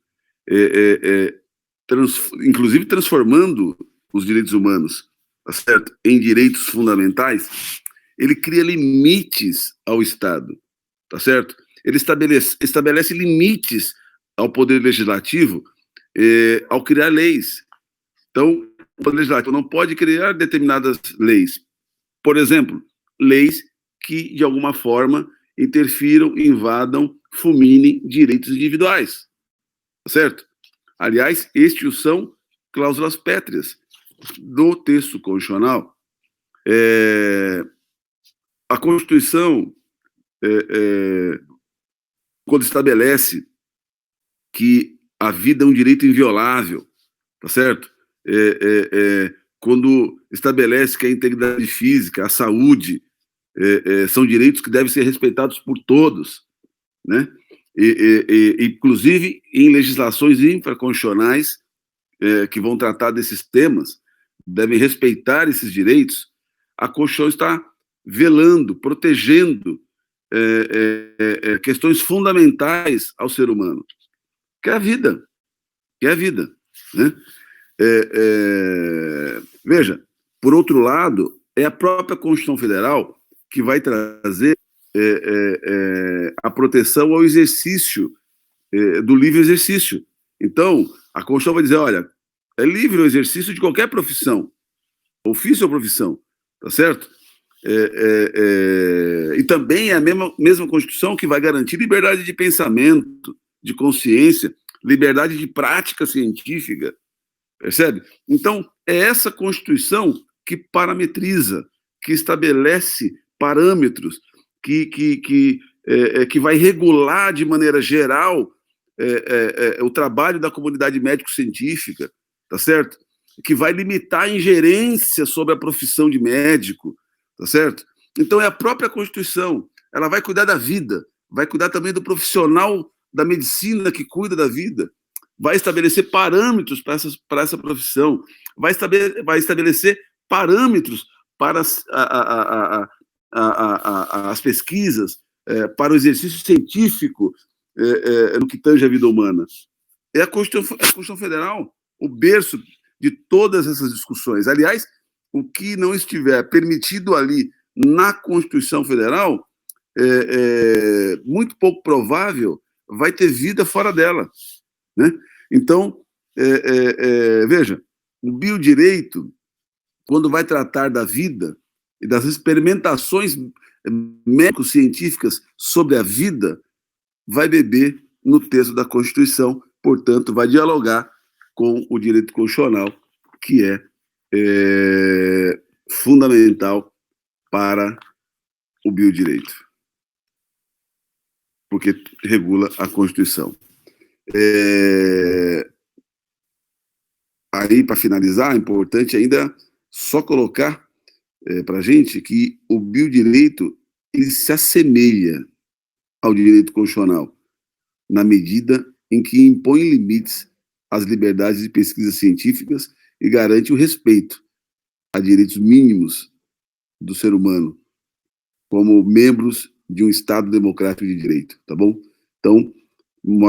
inclusive transformando os direitos humanos, tá certo, em direitos fundamentais, ele cria limites ao Estado, tá certo? Ele estabelece limites ao Poder Legislativo ao criar leis. Então, o Poder Legislativo não pode criar determinadas leis. Por exemplo, leis que, de alguma forma, interfiram, invadam, fulminem direitos individuais. Certo? Aliás, estes são cláusulas pétreas do texto constitucional. A Constituição, quando estabelece que a vida é um direito inviolável, tá certo? Quando estabelece que a integridade física, a saúde, são direitos que devem ser respeitados por todos, né? Inclusive em legislações infraconstitucionais que vão tratar desses temas, devem respeitar esses direitos. A Constituição está velando, protegendo questões fundamentais ao ser humano, que é a vida, né? Veja, por outro lado, é a própria Constituição Federal que vai trazer a proteção ao exercício do livre exercício. Então, a Constituição vai dizer, olha, é livre o exercício de qualquer profissão, ofício ou profissão, tá certo? E também é a mesma Constituição que vai garantir liberdade de pensamento, de consciência, liberdade de prática científica, percebe? Então, é essa Constituição que parametriza, que estabelece parâmetros, que vai regular de maneira geral o trabalho da comunidade médico-científica, tá certo? Que vai limitar a ingerência sobre a profissão de médico, tá certo? Então, é a própria Constituição, ela vai cuidar da vida, vai cuidar também do profissional da medicina que cuida da vida, vai estabelecer parâmetros para essa profissão, vai estabelecer parâmetros para as pesquisas, para o exercício científico no que tange a vida humana. É a Constituição Federal, o berço de todas essas discussões. Aliás, o que não estiver permitido ali na Constituição Federal, muito pouco provável vai ter vida fora dela, né? Então, veja, o biodireito, quando vai tratar da vida e das experimentações médico-científicas sobre a vida, vai beber no texto da Constituição, portanto, vai dialogar com o direito constitucional, que é fundamental para o biodireito, porque regula a Constituição. Aí, para finalizar, é importante ainda só colocar para a gente que o biodireito ele se assemelha ao direito constitucional, na medida em que impõe limites às liberdades de pesquisas científicas e garante o respeito a direitos mínimos do ser humano, como membros de um Estado democrático de direito, tá bom? Então,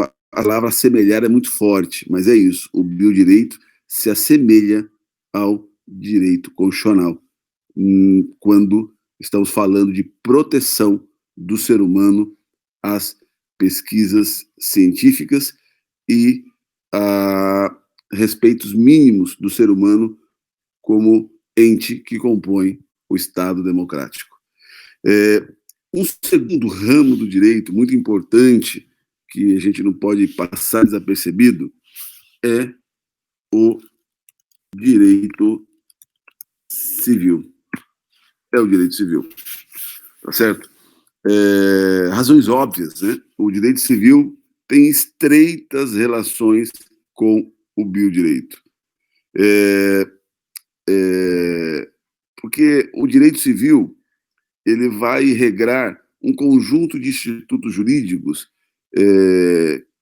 a palavra assemelhar é muito forte, mas é isso, o biodireito se assemelha ao direito constitucional, quando estamos falando de proteção do ser humano às pesquisas científicas e a respeitos mínimos do ser humano como ente que compõe o Estado democrático. Um segundo ramo do direito, muito importante, que a gente não pode passar desapercebido, é o direito civil. É o direito civil, tá certo? Razões óbvias, né? O direito civil tem estreitas relações com o biodireito. Porque o direito civil ele vai regrar um conjunto de institutos jurídicos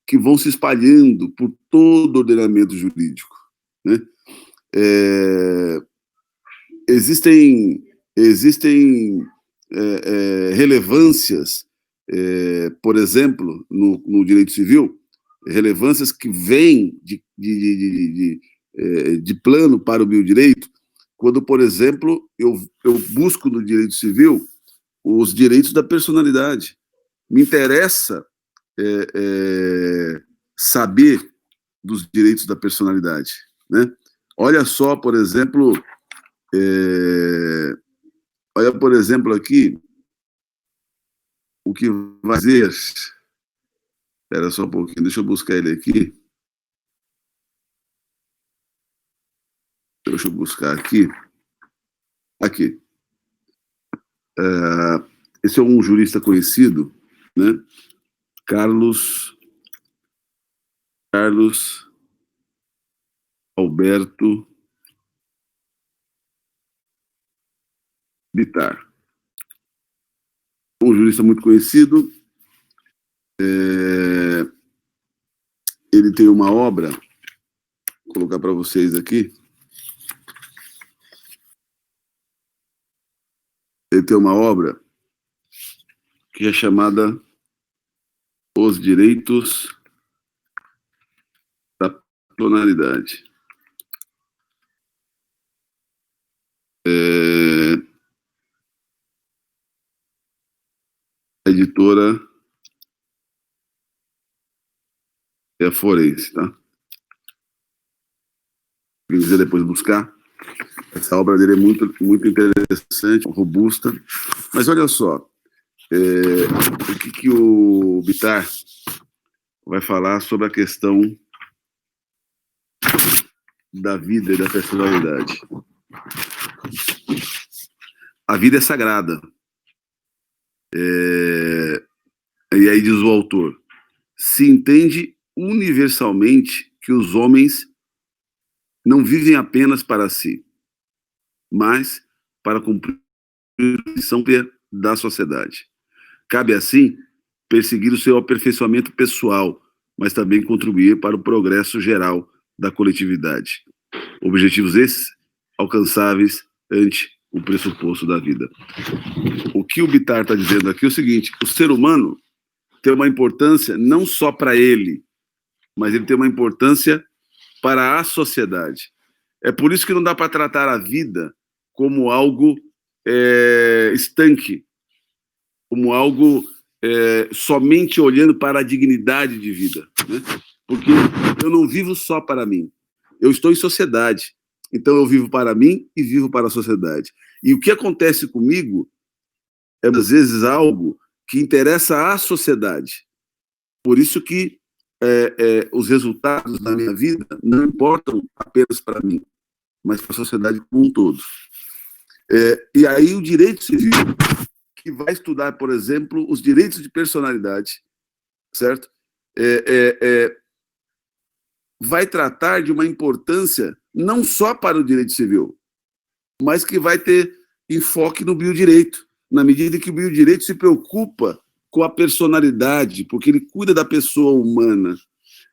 que vão se espalhando por todo o ordenamento jurídico, né? Existem relevâncias, por exemplo, no direito civil, relevâncias que vêm de plano para o biodireito, quando, por exemplo, eu busco no direito civil os direitos da personalidade. Me interessa saber dos direitos da personalidade, né? Olha só, por exemplo, aqui o que vai dizer. Espera só um pouquinho, deixa eu buscar ele aqui. Deixa eu buscar aqui. Aqui. Esse é um jurista conhecido, né? Carlos Alberto Bittar. Um jurista muito conhecido. Ele tem uma obra, vou colocar para vocês aqui. Ele tem uma obra que é chamada Os Direitos da Personalidade. editora é a Forense, tá? Quem quiser depois buscar, essa obra dele é muito, muito interessante, robusta. Mas olha só, o que o Bittar vai falar sobre a questão da vida e da personalidade. A vida é sagrada. E aí diz o autor, se entende universalmente que os homens não vivem apenas para si, mas para cumprir a missão da sociedade. Cabe, assim, perseguir o seu aperfeiçoamento pessoal, mas também contribuir para o progresso geral da coletividade. Objetivos esses alcançáveis ante o pressuposto da vida. O que o Bittar está dizendo aqui é o seguinte, o ser humano tem uma importância não só para ele, mas ele tem uma importância para a sociedade. É por isso que não dá para tratar a vida como algo estanque, como algo somente olhando para a dignidade de vida, né? Porque eu não vivo só para mim, eu estou em sociedade, então eu vivo para mim e vivo para a sociedade. E o que acontece comigo é, às vezes, algo que interessa à sociedade. Por isso que os resultados da minha vida não importam apenas para mim, mas para a sociedade como um todo. E aí o direito civil, que vai estudar, por exemplo, os direitos de personalidade, certo? Vai tratar de uma importância não só para o direito civil, mas que vai ter enfoque no biodireito, na medida que o biodireito se preocupa com a personalidade, porque ele cuida da pessoa humana.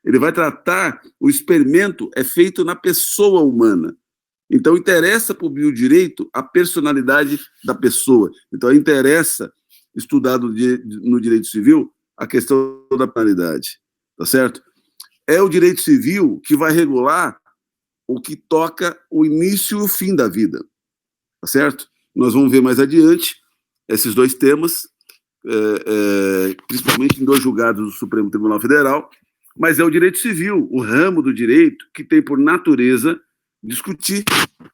Ele vai tratar, o experimento é feito na pessoa humana. Então, interessa para o biodireito a personalidade da pessoa. Então, interessa estudar no direito civil a questão da personalidade, tá certo? É o direito civil que vai regular o que toca o início e o fim da vida, tá certo? Nós vamos ver mais adiante esses dois temas, principalmente em dois julgados do Supremo Tribunal Federal, mas é o direito civil, o ramo do direito que tem por natureza discutir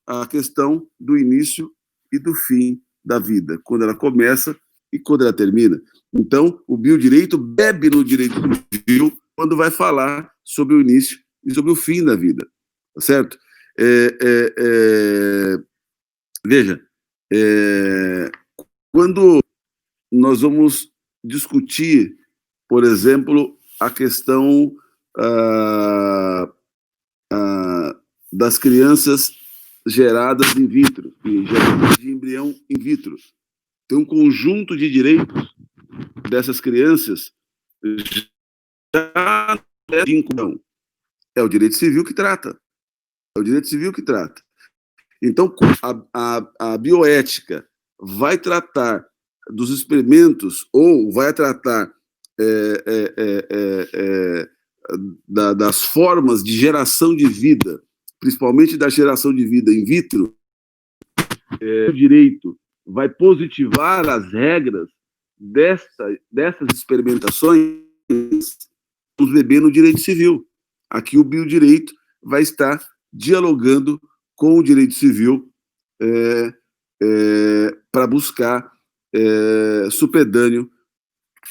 a questão do início e do fim da vida, quando ela começa e quando ela termina. Então, o biodireito bebe no direito civil quando vai falar sobre o início e sobre o fim da vida, tá certo? Veja, quando nós vamos discutir, por exemplo, a questão das crianças geradas in vitro, geradas de embrião in vitro. Tem um conjunto de direitos dessas crianças já de inclusão. É o direito civil que trata. É o direito civil que trata. Então, a bioética vai tratar dos experimentos ou vai tratar das formas de geração de vida, principalmente da geração de vida in vitro, o direito vai positivar as regras dessas experimentações, vamos beber no direito civil. Aqui o biodireito vai estar dialogando com o direito civil para buscar supedâneo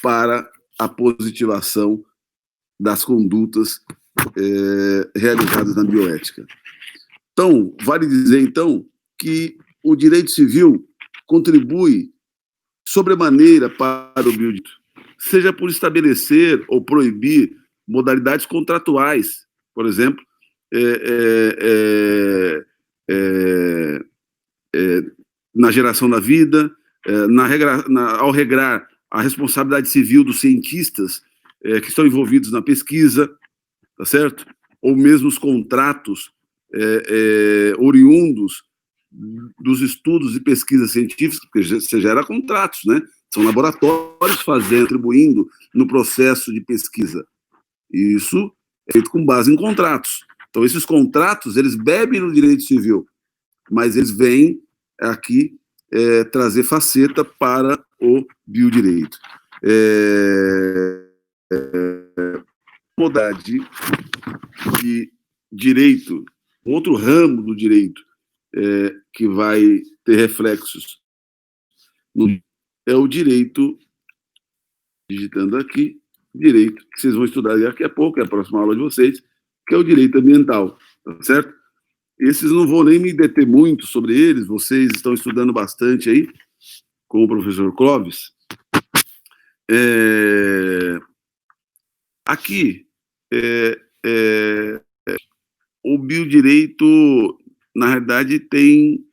para a positivação das condutas realizadas na bioética. Então, vale dizer, então, que o direito civil contribui sobremaneira para o biodireito, seja por estabelecer ou proibir modalidades contratuais, por exemplo, na geração da vida, ao regrar a responsabilidade civil dos cientistas que estão envolvidos na pesquisa, tá certo? Ou mesmo os contratos oriundos dos estudos e pesquisas científicas, porque você gera contratos, né? São laboratórios contribuindo no processo de pesquisa. E isso é feito com base em contratos. Então, esses contratos, eles bebem no direito civil, mas eles vêm aqui trazer faceta para o biodireito. Modalidade de direito, outro ramo do direito que vai ter reflexos é o direito, digitando aqui, direito, que vocês vão estudar daqui a pouco, é a próxima aula de vocês, que é o direito ambiental, tá certo? Esses não vou nem me deter muito sobre eles, vocês estão estudando bastante aí, com o professor Clóvis. Aqui, o biodireito, na realidade, tem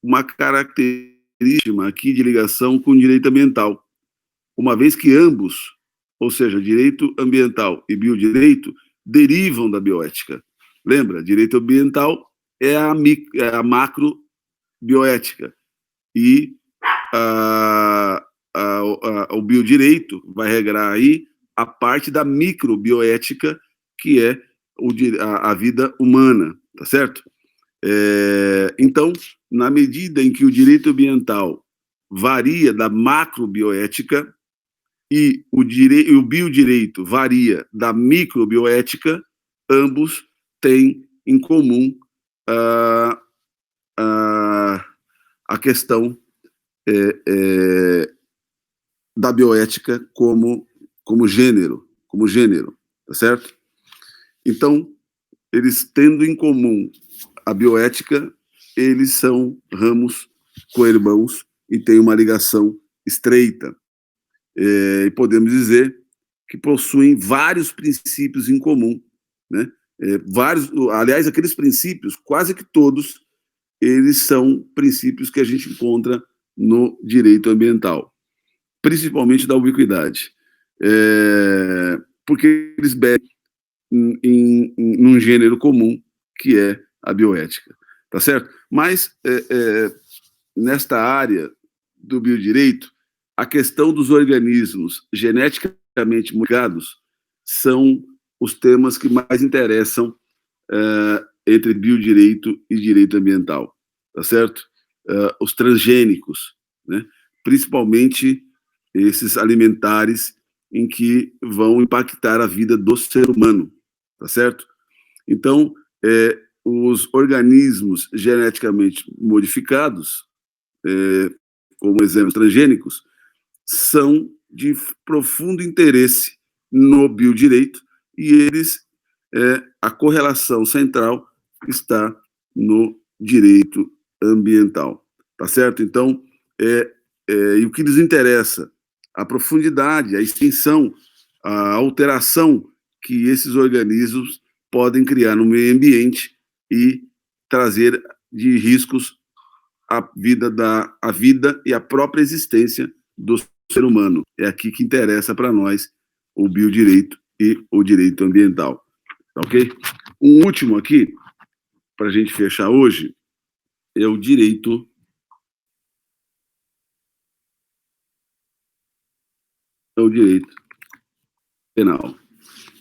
uma característica aqui de ligação com o direito ambiental, uma vez que ambos, ou seja, direito ambiental e biodireito, derivam da bioética. Lembra, direito ambiental é a macrobioética e o biodireito vai regrar aí a parte da microbioética, que é a vida humana, tá certo? Então, na medida em que o direito ambiental varia da macrobioética e o biodireito varia da microbioética, ambos têm em comum a questão da bioética como gênero, tá certo? Então, eles tendo em comum a bioética, eles são ramos co-irmãos e têm uma ligação estreita. E podemos dizer que possuem vários princípios em comum, né? Aliás, aqueles princípios, quase que todos, eles são princípios que a gente encontra no direito ambiental, principalmente da ubiquidade, porque eles bebem num gênero comum, que é a bioética, tá certo? Mas, nesta área do biodireito, a questão dos organismos geneticamente modificados são os temas que mais interessam entre biodireito e direito ambiental, tá certo? Os transgênicos, né? Principalmente esses alimentares em que vão impactar a vida do ser humano, tá certo? Então, os organismos geneticamente modificados, como exemplo, transgênicos, são de profundo interesse no biodireito e eles, a correlação central está no direito ambiental, tá certo? Então, e o que lhes interessa? A profundidade, a extensão, a alteração que esses organismos podem criar no meio ambiente e trazer de riscos a vida e a própria existência do ser humano. É aqui que interessa para nós o biodireito e o direito ambiental. Tá ok? Um último aqui, para a gente fechar hoje, é o direito penal.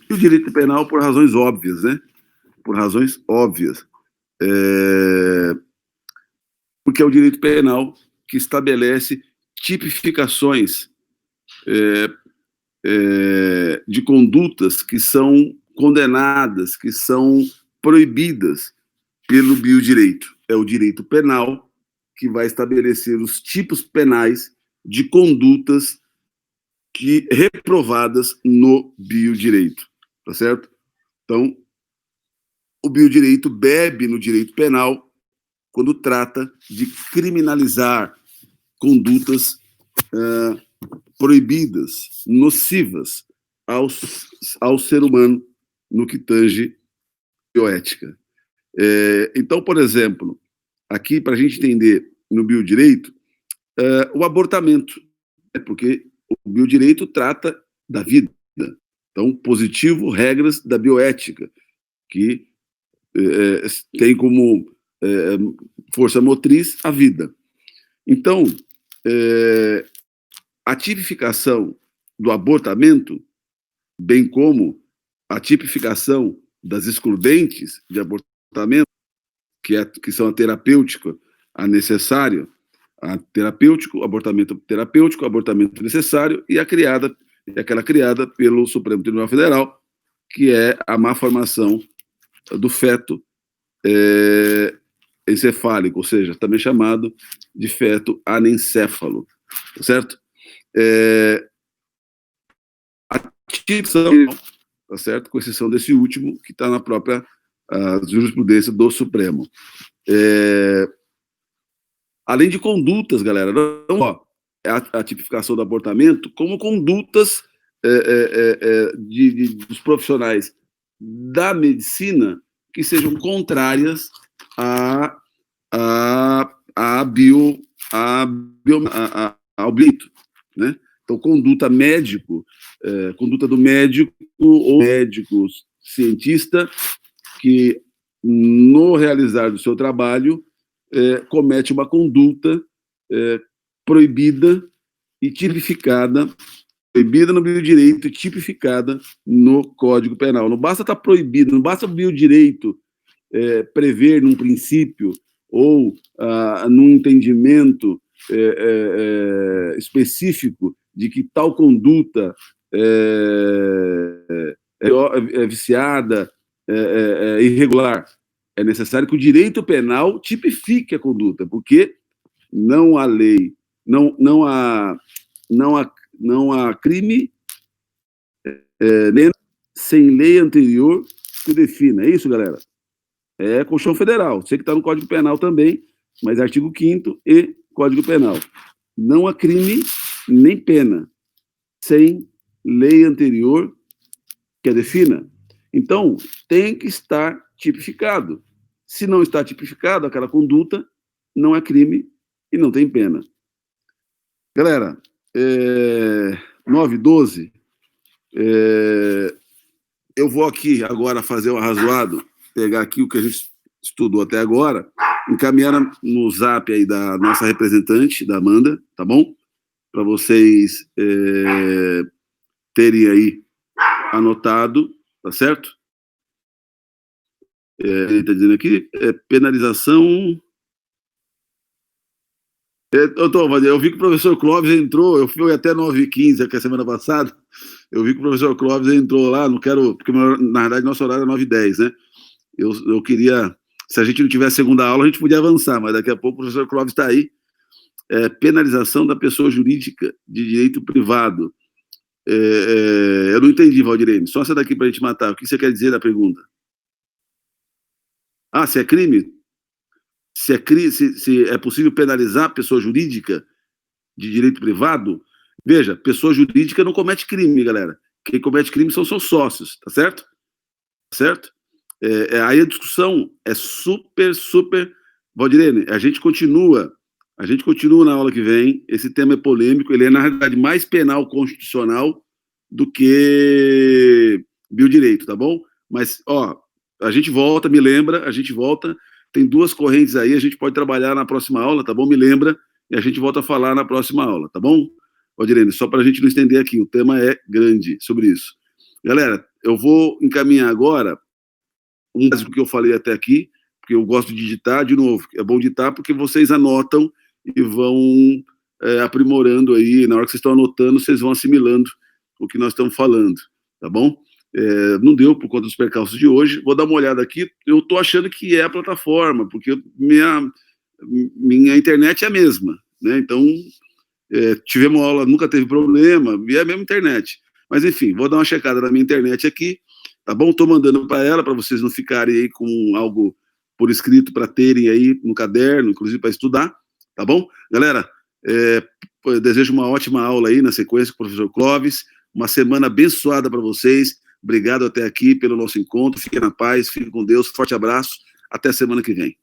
E o direito penal por razões óbvias, né? Por razões óbvias. Porque é o direito penal que estabelece tipificações de condutas que são condenadas, que são proibidas pelo biodireito. É o direito penal que vai estabelecer os tipos penais de condutas reprovadas no biodireito, tá certo? Então, o biodireito bebe no direito penal quando trata de criminalizar condutas proibidas, nocivas ao ser humano no que tange bioética. Então, por exemplo, aqui, para a gente entender no biodireito, o abortamento, porque o biodireito trata da vida. Então, positivo, regras da bioética, que tem como força motriz a vida. Então, a tipificação do abortamento, bem como a tipificação das excludentes de abortamento, que são a terapêutica, a necessária, terapêutico, abortamento necessário e aquela criada pelo Supremo Tribunal Federal, que é a má formação do feto encefálico, ou seja, também chamado de feto anencéfalo, certo? A tipificação, tá certo? Com exceção desse último, que está na própria jurisprudência do Supremo. Além de condutas, galera, não só a tipificação do abortamento, como condutas dos profissionais da medicina que sejam contrárias ao bilhete, né? Então, conduta do médico ou médico cientista que, no realizar do seu trabalho, comete uma conduta proibida e tipificada, proibida no biodireito e tipificada no Código Penal. Não basta estar proibido, não basta o biodireito prever num princípio ou num entendimento específico de que tal conduta é viciada, irregular. É necessário que o direito penal tipifique a conduta, porque não há lei, não há crime sem lei anterior que defina. É isso, galera? É Constituição Federal. Sei que está no Código Penal também, mas artigo 5º e Código Penal. Não há crime nem pena sem lei anterior que a defina. Então, tem que estar tipificado. Se não está tipificado, aquela conduta não é crime e não tem pena. Galera, 9h12, eu vou aqui agora fazer o arrazoado, pegar aqui o que a gente estudou até agora, encaminhar no zap aí da nossa representante, da Amanda, tá bom? Para vocês terem aí anotado, tá certo? Ele está dizendo aqui, penalização... Eu vi que o professor Clóvis entrou, eu fui até 9h15, que é a semana passada, eu vi que o professor Clóvis entrou lá, não quero, porque na verdade nosso horário é 9h10, né? Eu queria, se a gente não tivesse segunda aula, a gente podia avançar, mas daqui a pouco o professor Clóvis está aí. Penalização da pessoa jurídica de direito privado. Eu não entendi, Valdirene, só essa daqui para a gente matar. O que você quer dizer da pergunta? Se é crime? Se é possível penalizar a pessoa jurídica de direito privado? Veja, pessoa jurídica não comete crime, galera. Quem comete crime são seus sócios, tá certo? Certo? Aí a discussão é super... Valdirene, a gente continua na aula que vem. Esse tema é polêmico, ele é, na realidade, mais penal constitucional do que biodireito, tá bom? Mas, a gente volta, me lembra, tem 2 correntes aí, a gente pode trabalhar na próxima aula, tá bom? Me lembra, e a gente volta a falar na próxima aula, tá bom? Valdirene, só para a gente não estender aqui, o tema é grande sobre isso. Galera, eu vou encaminhar agora um básico que eu falei até aqui, porque eu gosto de digitar, de novo, é bom digitar porque vocês anotam e vão aprimorando aí, na hora que vocês estão anotando, vocês vão assimilando o que nós estamos falando, tá bom? Não deu por conta dos percalços de hoje, vou dar uma olhada aqui, eu estou achando que é a plataforma, porque minha internet é a mesma, né? Então, tivemos aula, nunca teve problema, e é a mesma internet. Mas, enfim, vou dar uma checada na minha internet aqui, tá bom? Estou mandando para ela, para vocês não ficarem aí com algo por escrito, para terem aí no caderno, inclusive para estudar, tá bom? Galera, eu desejo uma ótima aula aí na sequência com o professor Clóvis, uma semana abençoada para vocês. Obrigado até aqui pelo nosso encontro, fiquem na paz, fiquem com Deus, forte abraço, até semana que vem.